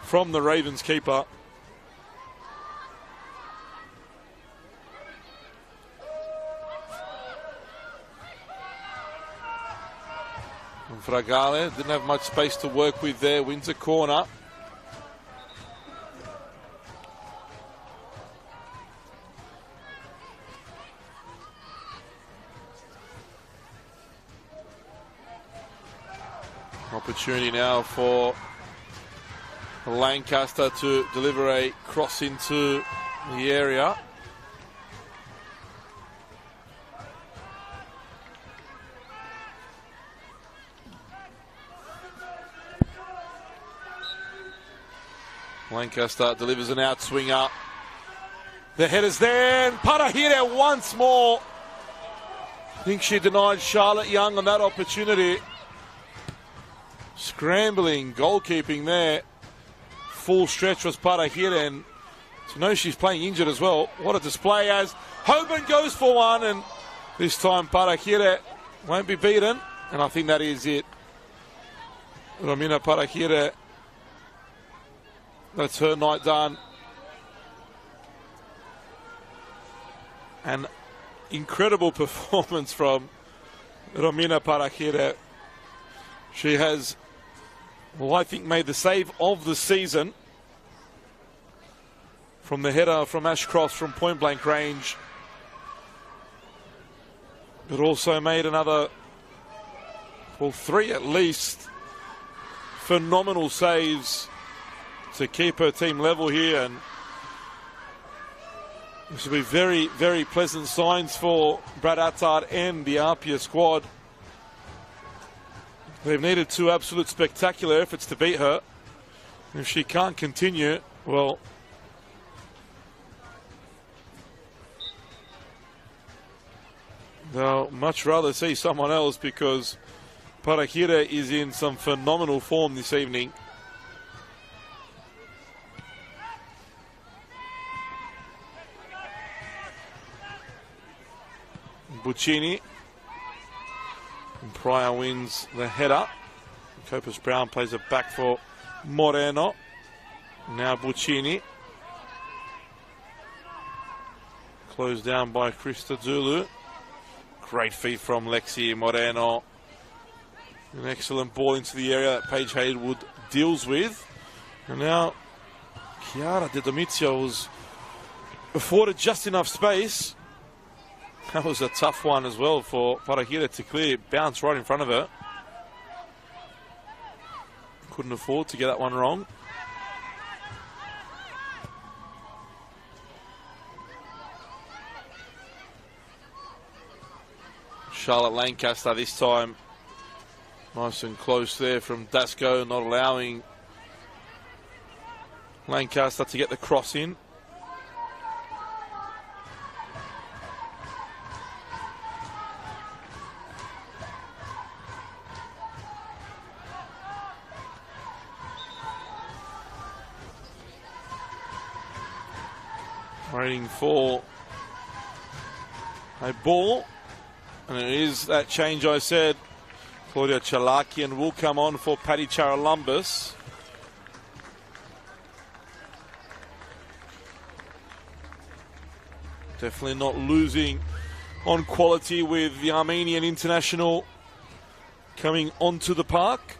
A: from the Ravens keeper. And Fragale didn't have much space to work with there. Wins a corner. Opportunity now for Lancaster to deliver a cross into the area. Lancaster delivers an outswinger. The header's there, and Parahire once more. I think she denied Charlotte Young on that opportunity. Scrambling goalkeeping there. Full stretch was Parahire, and to know she's playing injured as well. What a display, as Hoban goes for one, and this time Parahire won't be beaten, and I think that is it. Romina Parahire, that's her night done. An incredible performance from Romina Parahire. She has, well, I think, made the save of the season from the header from Ashcroft from point blank range. but also made another, well, 3 at least, phenomenal saves to keep her team level here. And this will be very, very pleasant signs for Brad Attard and the APIA squad. They've needed 2 absolute spectacular efforts to beat her. If she can't continue, well, they'll much rather see someone else, because Parak is in some phenomenal form this evening. Buccini. And Pryor wins the header. Copus Brown plays it back for Moreno. Now Buccini. Closed down by Krista Zulu. Great feed from Lexi Moreno. An excellent ball into the area that Paige Haywood deals with. And now Chiara De Domizio was afforded just enough space. That was a tough one as well for Parahira to clear. Bounce right in front of her. Couldn't afford to get that one wrong. Charlotte Lancaster this time. Nice and close there from Dasco, not allowing Lancaster to get the cross in. Waiting for a ball, and it is that change I said. Claudia Chalakian will come on for Paddy Charalumbus. Definitely not losing on quality with the Armenian international coming onto the park.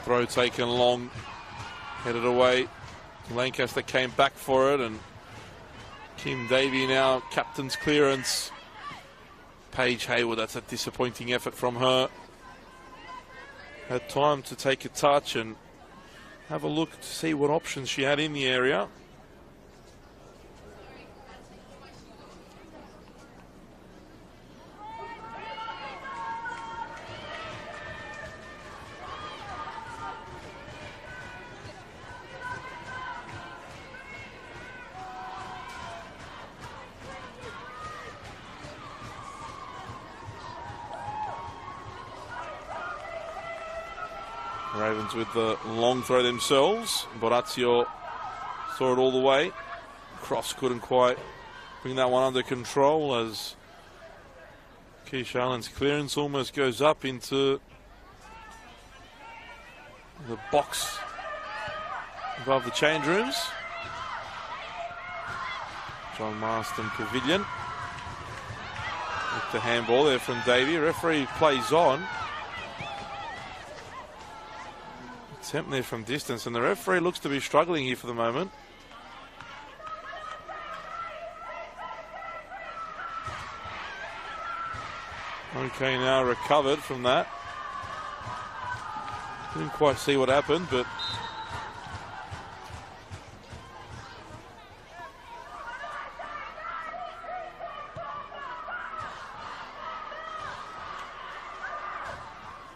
A: Throw taken long, headed away. Lancaster came back for it, and Kim Davey now captain's clearance. Paige Haywood, that's a disappointing effort from her. Had time to take a touch and have a look to see what options she had in the area. Ravens with the long throw themselves. Borazio saw it all the way. Cross couldn't quite bring that one under control as Keisha Allen's clearance almost goes up into the box above the change rooms. John Marston Pavilion with the handball there from Davey. Referee plays on. Attempt there from distance, and the referee looks to be struggling here for the moment. Okay, now recovered from that. Didn't quite see what happened, but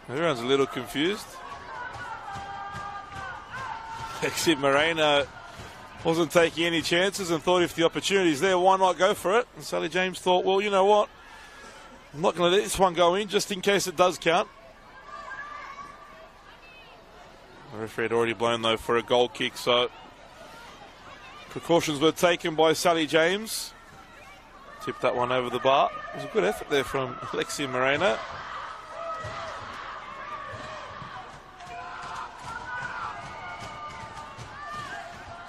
A: everyone's a little confused. Exit Moreno wasn't taking any chances and thought if the opportunity's there, why not go for it? And Sally James thought, well, you know what? I'm not going to let this one go in just in case it does count. The referee had already blown, though, for a goal kick, so precautions were taken by Sally James. Tipped that one over the bar. It was a good effort there from Alexia Moreno.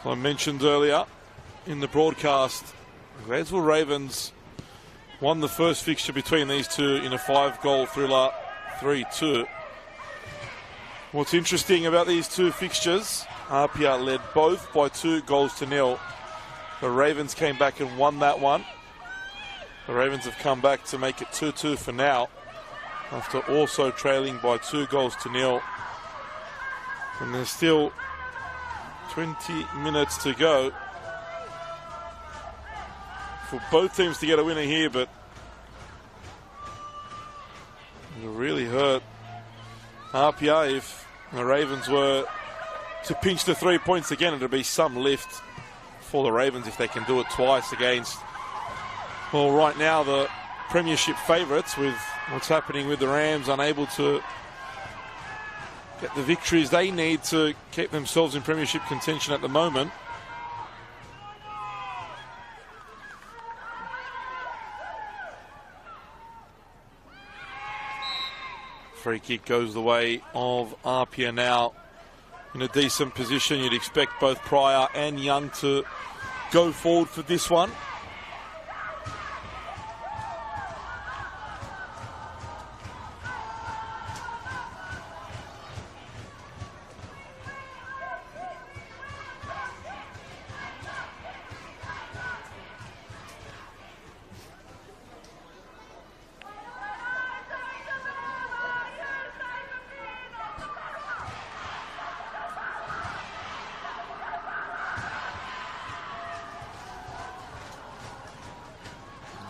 A: I mentioned earlier in the broadcast, Gladesville Ravens won the first fixture between these two in a 5-goal thriller, 3-2. What's interesting about these two fixtures APIA led both by 2 goals to nil. The Ravens came back and won that one. The Ravens have come back to make it 2-2 for now, after also trailing by 2 goals to nil. And there's still 20 minutes to go for both teams to get a winner here, but it'll really hurt APIA if the Ravens were to pinch the 3 points again. It'll be some lift for the Ravens if they can do it twice against, well, right now the premiership favourites, with what's happening with the Rams unable to get the victories they need to keep themselves in premiership contention at the moment. Free kick goes the way of APIA now. In a decent position, you'd expect both Pryor and Young to go forward for this one.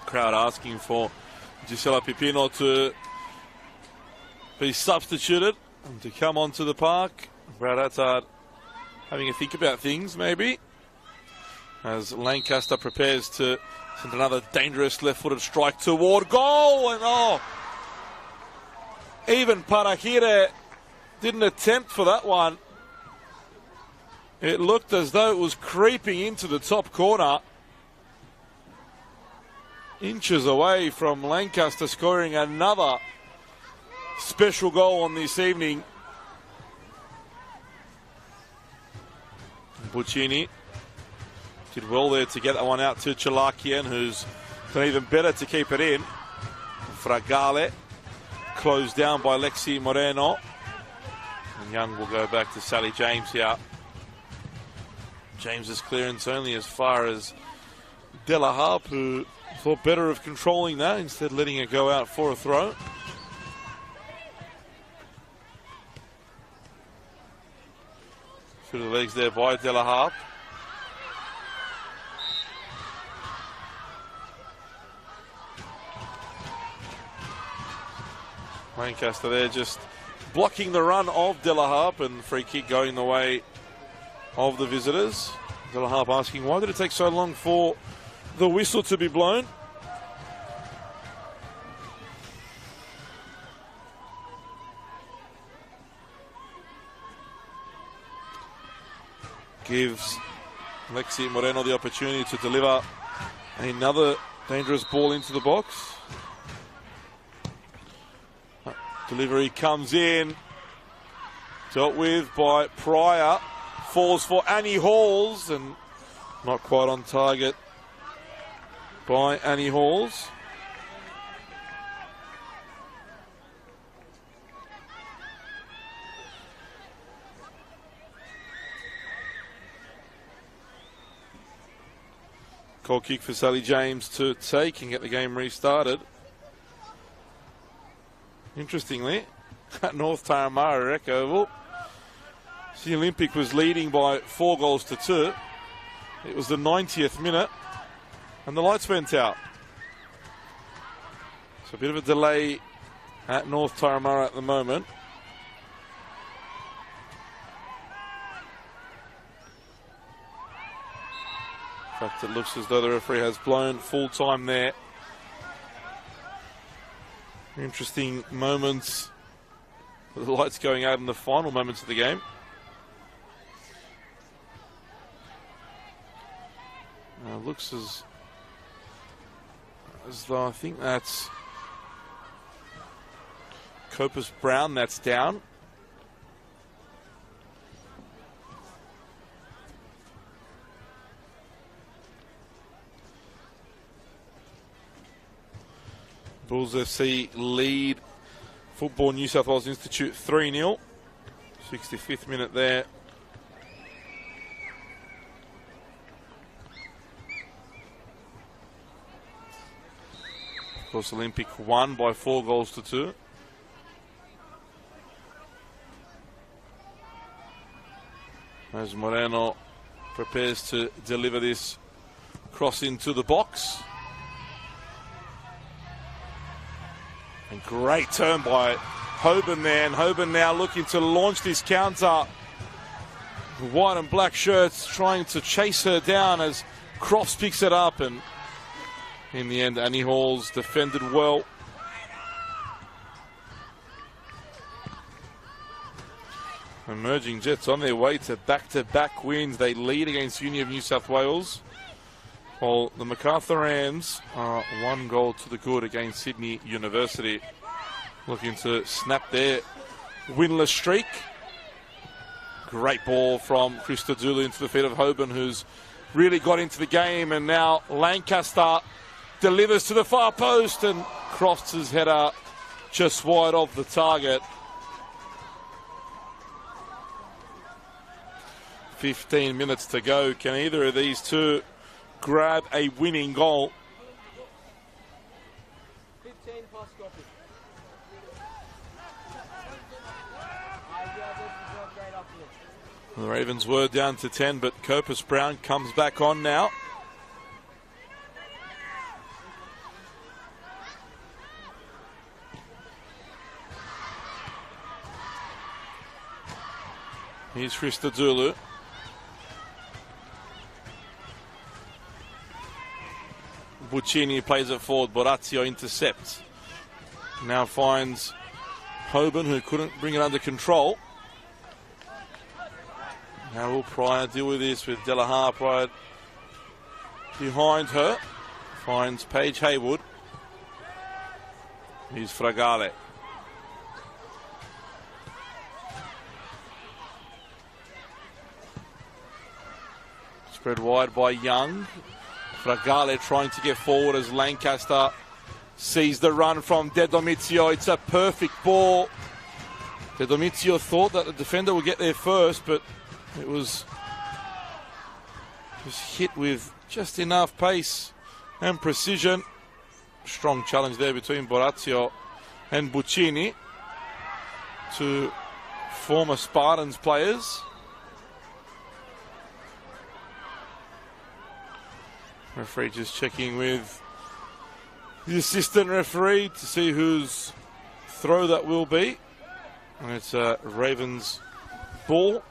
A: Crowd asking for Gisela Pipino to be substituted and to come onto the park. Brad Hatzard having a think about things, maybe, as Lancaster prepares to send another dangerous left-footed strike toward goal. And even Parak didn't attempt for that one. It looked as though it was creeping into the top corner, inches away from Lancaster scoring another special goal on this evening. Buccini did well there to get that one out to Chalakian, who's done even better to keep it in. Fragale closed down by Lexi Moreno. And Young will go back to Sally James here. James's clearance only as far as De La Harpe, who thought better of controlling that, instead letting it go out for a throw. Through the legs there by De La Harpe. Lancaster there just blocking the run of De La Harpe, and free kick going the way of the visitors. De La Harpe asking, why did it take so long for the whistle to be blown? Gives Lexi Moreno the opportunity to deliver another dangerous ball into the box. Delivery comes in, dealt with by Pryor, falls for Annie Halls, and not quite on target by Annie Halls. Goal kick for Sally James to take and get the game restarted. Interestingly, at North Taramara Rec Oval, the Olympic was leading by 4 goals to 2. It was the 90th minute, and the lights went out. So a bit of a delay at North Taramara at the moment. In fact, it looks as though the referee has blown full time there. Interesting moments with the lights going out in the final moments of the game. Looks as though I think that's Copus Brown that's down. Bulls FC lead Football New South Wales Institute 3-0. 65th minute there. course, Olympic won by 4-2. As Moreno prepares to deliver this cross into the box. And great turn by Hoban there, and Hoban now looking to launch this counter. The white and black shirts trying to chase her down as Crofts picks it up, and in the end Annie Hall's defended well. Emerging Jets on their way to back-to-back wins. They lead against Uni of New South Wales, while the MacArthur Rams are 1-0 against Sydney University, looking to snap their winless streak. Great ball from Christodoulou into the feet of Hoban, who's really got into the game, and now Lancaster delivers to the far post, and Crofts' header just wide of the target. 15 minutes to go. Can either of these two grab a winning goal?
B: 15 plus copy.
A: The Ravens were down to 10, but Copus Brown comes back on now. Here's Christodoulou. Buccini plays it forward. Borazio intercepts. Now finds Hoban, who couldn't bring it under control. Now will Pryor deal with this with Delahar. Pryor behind her. Finds Paige Haywood. Here's Fragale. Spread wide by Young. Fragale trying to get forward as Lancaster sees the run from De Domizio. It's a perfect ball. De Domizio thought that the defender would get there first, but it was just hit with just enough pace and precision. Strong challenge there between Borazio and Buccini, two former Spartans players. Referee just checking with the assistant referee to see whose throw that will be. And it's a Ravens ball.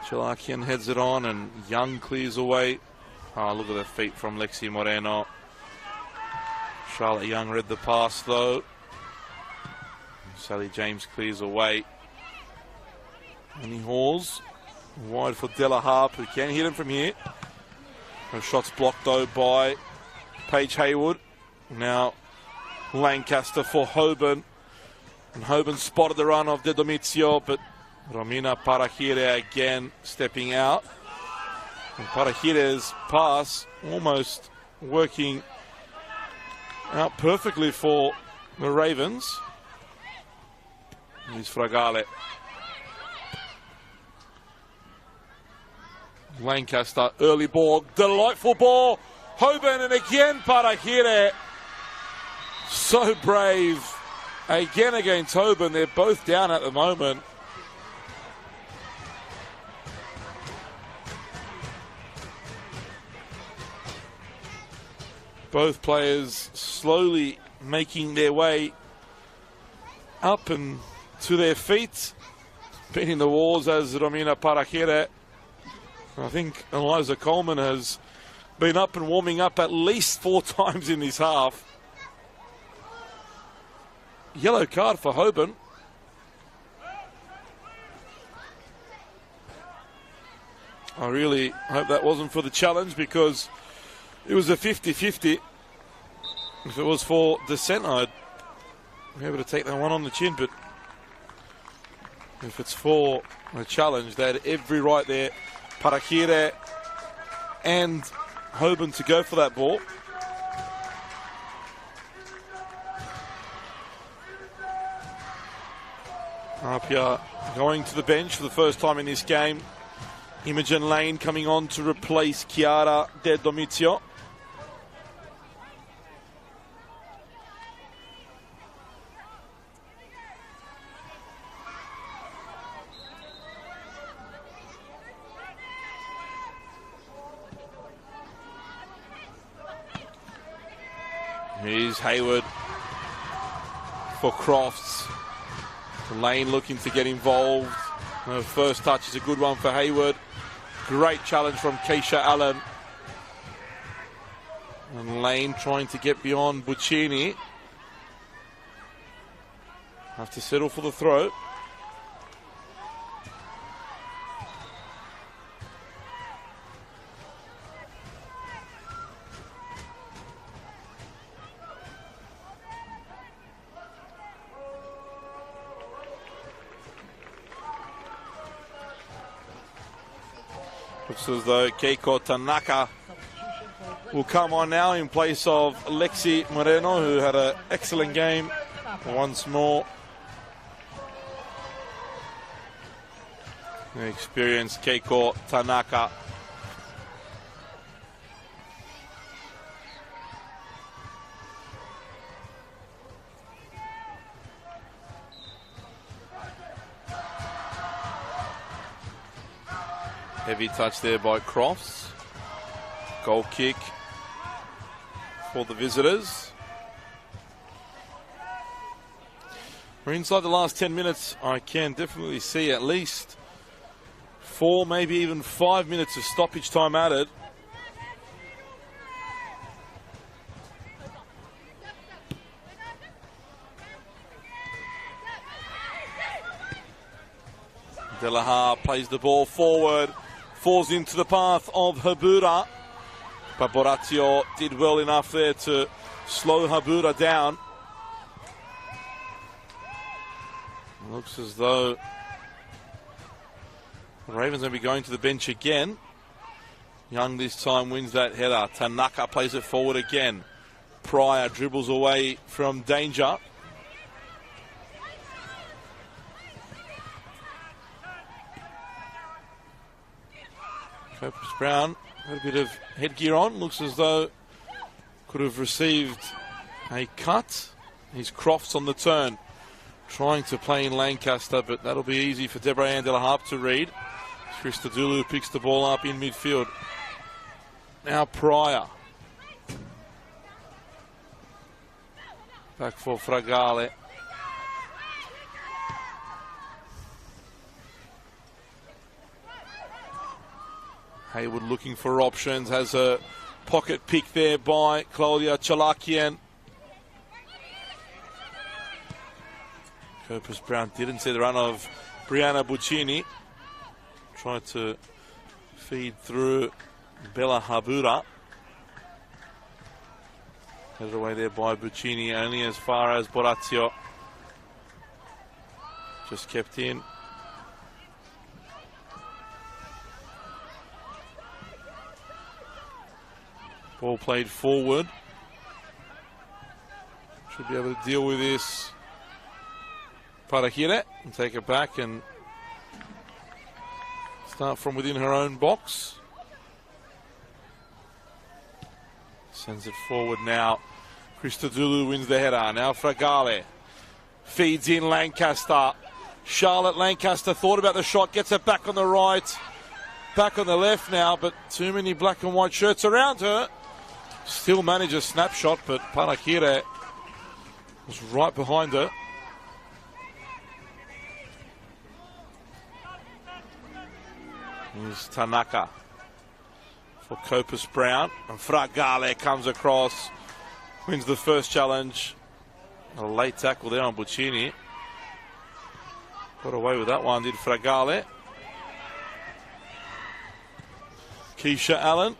A: Chalakian heads it on, and Young clears away. Oh, look at the feet from Lexi Moreno. Charlotte Young read the pass though. Sally James clears away. And he hauls wide for Delahar, who can hit him from here. Her shot's blocked though by Paige Haywood. Now Lancaster for Hoban. And Hoban spotted the run of De Domizio, but Romina Parahire again stepping out. And Parahire's pass almost working out perfectly for the Ravens. Here's Fragale. Lancaster, early ball, delightful ball. Hoban, and again Parahire. So brave. Again against Hoban. They're both down at the moment. Both players slowly making their way up and to their feet, beating the walls as Romina Parahire. I think Eliza Coleman has been up and warming up at least 4 times in this half. Yellow card for Hoban. I really hope that wasn't for the challenge, because it was a 50-50. If it was for dissent, I'd be able to take that one on the chin, but if it's for a challenge, they had every right there, Parahire and Hoban, to go for that ball. APIA going to the bench for the first time in this game. Imogen Lane coming on to replace Chiara De Domizio. Here's Hayward for Crofts. Lane looking to get involved. The first touch is a good one for Hayward. Great challenge from Keisha Allen. And Lane trying to get beyond Buccini. Have to settle for the throw. Looks as though Keiko Tanaka will come on now in place of Lexi Moreno, who had an excellent game once more. The experienced Keiko Tanaka. Heavy touch there by Crofts. Goal kick for the visitors. We're inside the last 10 minutes. I can definitely see at least 4, maybe even 5 minutes of stoppage time added. Delaha plays the ball forward. Falls into the path of Habura. But Borazio did well enough there to slow Habura down. Looks as though the Ravens going to be going to the bench again. Young this time wins that header. Tanaka plays it forward again. Pryor dribbles away from danger. Copus Brown had a bit of headgear on. Looks as though could have received a cut. He's Crofts on the turn. Trying to play in Lancaster, but that'll be easy for Deborah Delaharp to read. Christodoulou picks the ball up in midfield. Now Pryor. Back for Fragale. Hayward looking for options, has a pocket pick there by Claudia Chalakian. Copus Brown didn't see the run of Brianna Buccini. Tried to feed through Bella Habura. Headed away there by Buccini, only as far as Borazio. Just kept in. Ball played forward. Should be able to deal with this. Parak and take it back and start from within her own box. Sends it forward now. Christodoulou wins the header. Now Fragale feeds in Lancaster. Charlotte Lancaster thought about the shot, gets it back on the right. Back on the left now, but too many black and white shirts around her. Still managed a snapshot, but Parakire was right behind her. Here's Tanaka for Copus Brown. And Fragale comes across, wins the first challenge. A late tackle there on Buccini. Got away with that one, did Fragale. Keisha Allen.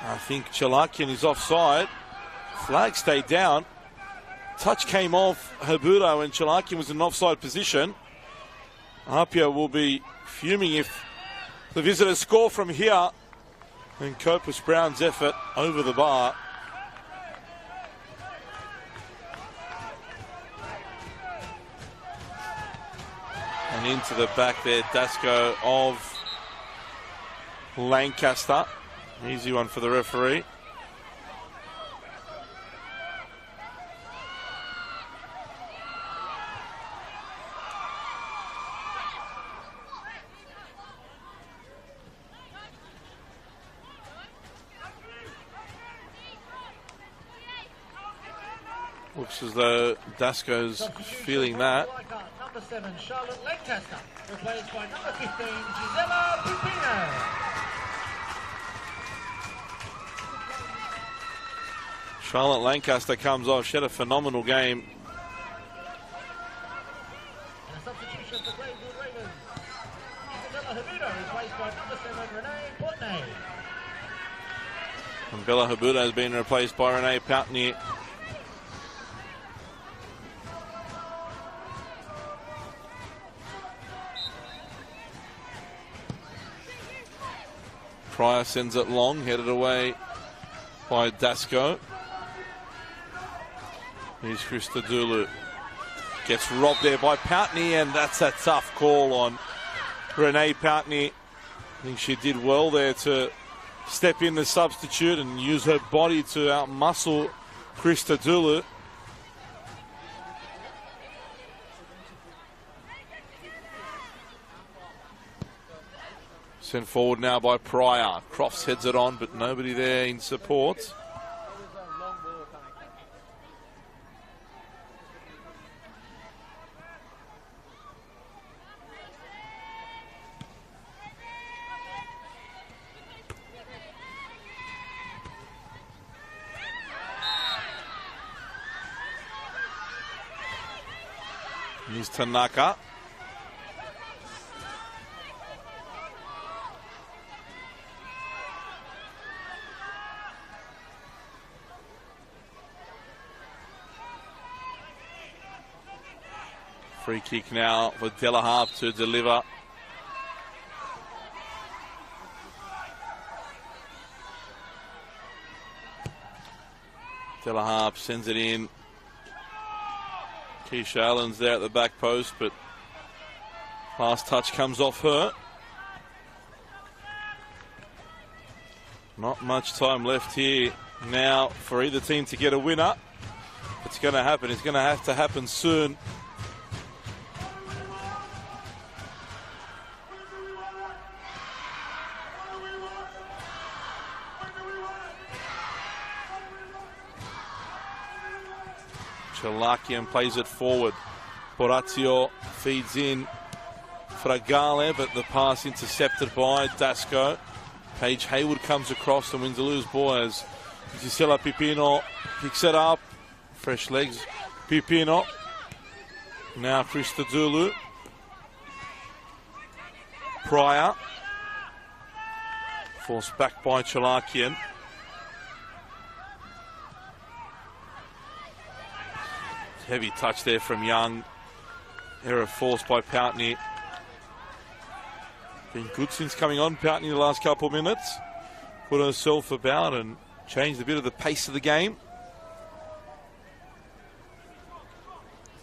A: I think Chalakian is offside. Flag stayed down. Touch came off Habura when Chalakian was in an offside position. APIA will be fuming if the visitors score from here. And Copus Brown's effort over the bar. And into the back there, Dasko of Lancaster. Easy one for the referee. Looks as though Dasko's feeling that.
C: Number 7, Charlotte Lancaster, replaced by number 15, Gisela Pupino.
A: Charlotte Lancaster comes off. She had a phenomenal game.
C: And a substitution for Gladesville Ravens. Isabella Habuda, replaced by number 7, Renee Portney.
A: And Bella Habuda has been replaced by Renee Poutney. Pryor sends it long, headed away by Dasko. Here's Krista Dulu. Gets robbed there by Poutney, and that's a tough call on Renee Poutney. I think she did well there to step in the substitute and use her body to outmuscle Krista Dulu. Sent forward now by Pryor. Crofts heads it on, but nobody there in support. Here's Tanaka. Free kick now for Delaharp to deliver. Delaharp sends it in. Keisha Allen's there at the back post, but last touch comes off her. Not much time left here now for either team to get a winner. It's going to happen. It's going to have to happen soon. Chalakian plays it forward. Borazio feeds in Fragale, but the pass intercepted by Dasko. Paige Hayward comes across and wins the loose ball as Gisela Pipino picks it up. Fresh legs. Pipino. Now Krista Dulu. Pryor. Forced back by Chalakian. Heavy touch there from Young. Error forced by Poutney. Been good since coming on, Poutney, the last couple of minutes. Put herself about and changed a bit of the pace of the game.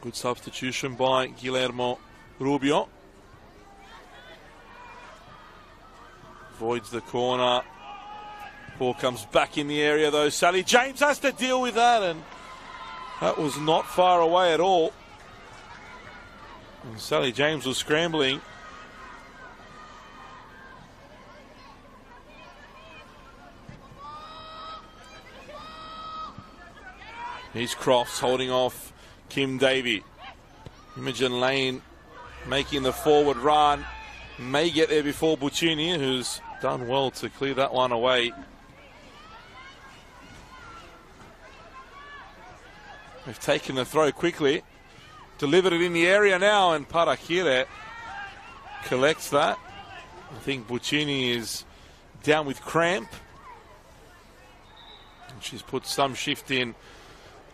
A: Good substitution by Guillermo Rubio. Voids the corner. Ball comes back in the area though. Sally James has to deal with that, and that was not far away at all. And Sally James was scrambling. Here's Crofts holding off Kim Davey. Imogen Lane making the forward run. May get there before Buccini, who's done well to clear that one away. They've taken the throw quickly. Delivered it in the area now, and Parak collects that. I think Buccini is down with cramp. And she's put some shift in,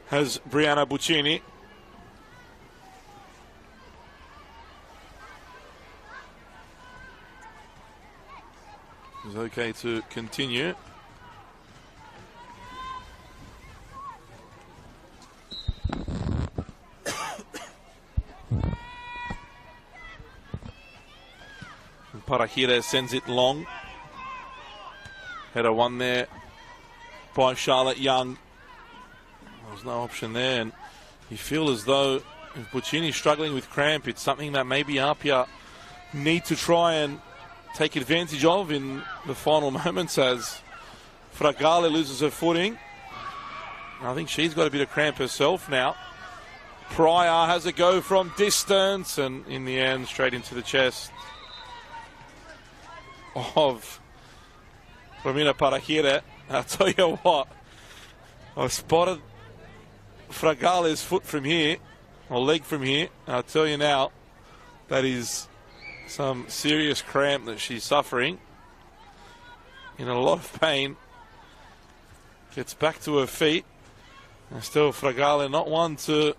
A: has Brianna Buccini. It's okay to continue. Parak sends it long. Header one there by Charlotte Young. There's no option there, and you feel as though if Buccini's struggling with cramp, it's something that maybe APIA need to try and take advantage of in the final moments as Fragale loses her footing. I think she's got a bit of cramp herself now. Pryor has a go from distance, and in the end, straight into the chest of Romina Parak. I'll tell you what, I spotted Fragale's foot from here, or leg from here. I'll tell you now, that is some serious cramp that she's suffering. In a lot of pain. Gets back to her feet. And still Fragale not one to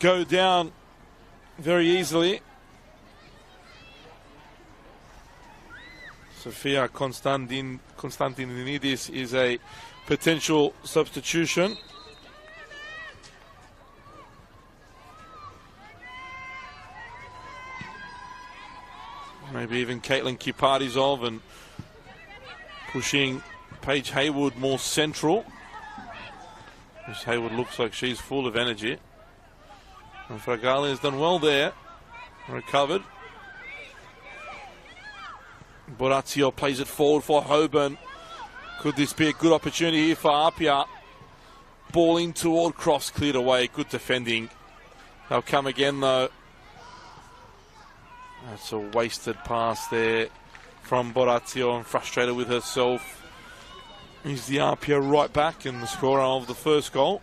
A: go down very easily. Sofia Konstantinidis is a potential substitution. Maybe even Caitlin Kipadizov, and pushing Paige Haywood more central. Miss Haywood looks like she's full of energy. And Fragale has done well there. Recovered. Borazio plays it forward for Hoban. Could this be a good opportunity here for APIA? Ball in toward cross, cleared away. Good defending. They'll come again though. That's a wasted pass there from Borazio, and frustrated with herself. He's the APIA right back and the scorer of the first goal.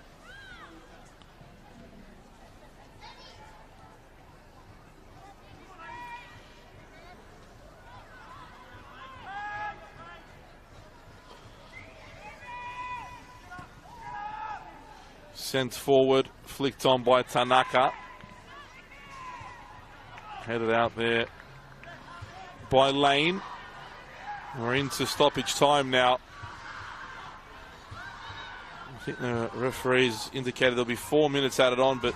A: Sent forward, flicked on by Tanaka. Headed out there by Lane. We're into stoppage time now. I think the referees indicated there'll be 4 minutes added on, but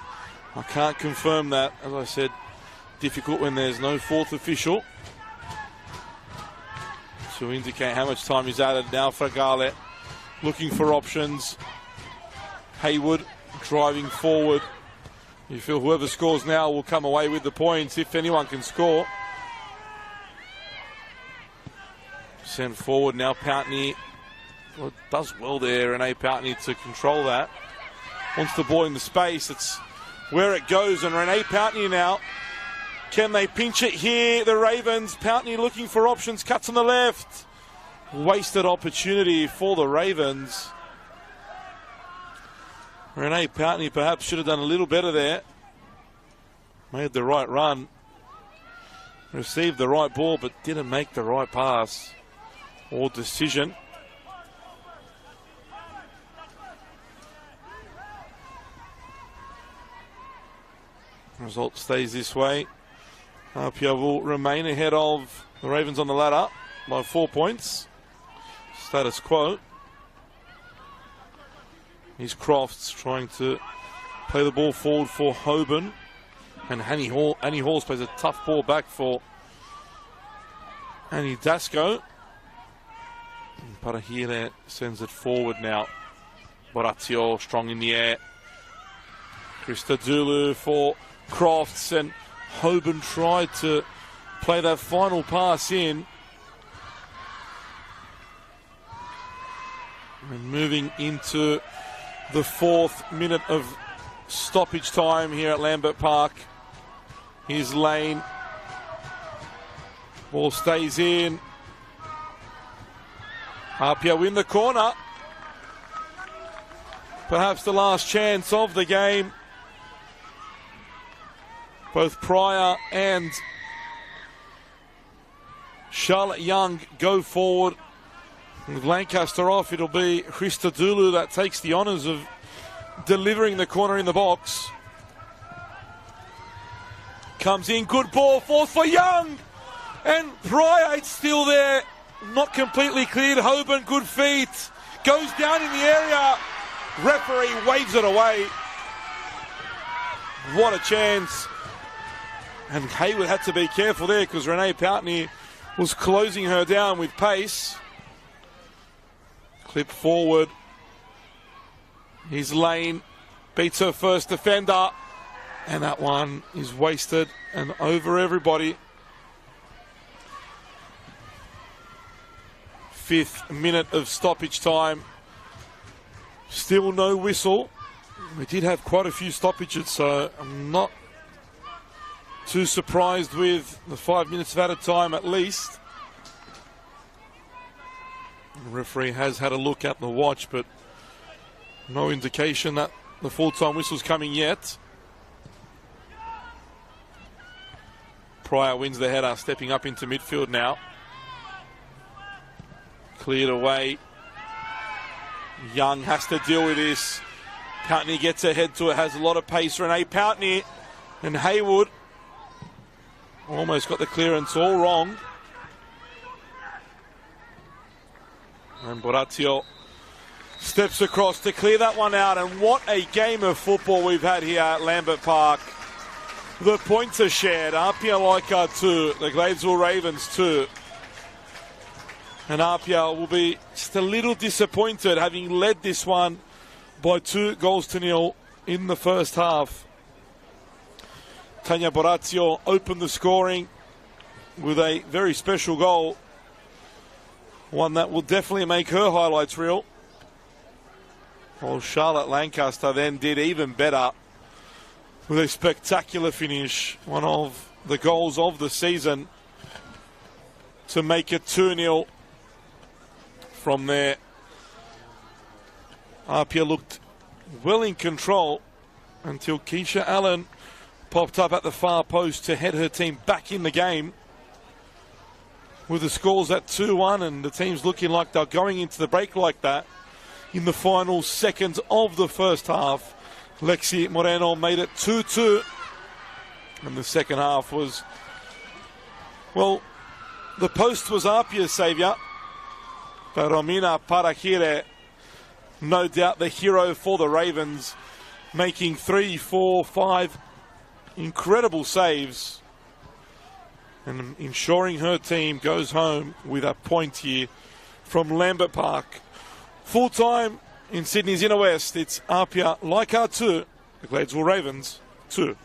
A: I can't confirm that. As I said, difficult when there's no fourth official to indicate how much time is added. Now Fragale looking for options. Haywood driving forward. You feel whoever scores now will come away with the points, if anyone can score. Sent forward now, Poutney. Well, does well there, and Poutney to control that. Wants the ball in the space. It's where it goes, and Renee Poutney now. Can they pinch it here? The Ravens. Poutney looking for options, cuts on the left. Wasted opportunity for the Ravens. Renee Poutney perhaps should have done a little better there. Made the right run. Received the right ball, but didn't make the right pass or decision. Result stays this way. APIA will remain ahead of the Ravens on the ladder by 4 points. Status quo. Here's Crofts trying to play the ball forward for Hoban. And Annie Halls plays a tough ball back for Annie Dasco. And Parahire sends it forward now. Borazio strong in the air. Christodoulou for Crofts, and Hoban tried to play that final pass in. And moving into the 4th minute of stoppage time here at Lambert Park. Here's Lane. Ball stays in. APIA win the corner. Perhaps the last chance of the game. Both Pryor and Charlotte Young go forward. With Lancaster off, it'll be Christodoulou that takes the honours of delivering the corner in the box. Comes in, good ball, falls for Young. And Pryor, it's still there. Not completely cleared. Hoban, good feet. Goes down in the area. Referee waves it away. What a chance. And Haywood had to be careful there because Renee Poutney was closing her down with pace. Clip forward. His lane beats her first defender. And that one is wasted and over everybody. 5th minute of stoppage time. Still no whistle. We did have quite a few stoppages, so I'm not too surprised with the 5 minutes of added time at least. The referee has had a look at the watch, but no indication that the full-time whistle's coming yet. Pryor wins the header, stepping up into midfield now. Cleared away. Young has to deal with this. Pountney gets ahead to it, has a lot of pace. Renee Pountney and Haywood almost got the clearance all wrong. And Borazio steps across to clear that one out. And what a game of football we've had here at Lambert Park. The points are shared. APIA Leichhardt 2, the Gladesville Ravens 2. And APIA will be just a little disappointed having led this one by 2-0 in the first half. Tanya Borazio opened the scoring with a very special goal. One that will definitely make her highlights reel. Well, Charlotte Lancaster then did even better with a spectacular finish. One of the goals of the season to make it 2-0. From there, APIA looked well in control until Keisha Allen popped up at the far post to head her team back in the game. With the scores at 2-1 and the team's looking like they're going into the break like that. In the final seconds of the first half, Lexi Moreno made it 2-2. And the second half was, well, the post was APIA's saviour. But Romina Parak, no doubt the hero for the Ravens, making 3, 4, 5 incredible saves and ensuring her team goes home with a point here from Lambert Park. Full time in Sydney's Inner West, it's APIA Leichhardt 2, the Gladesville Ravens 2.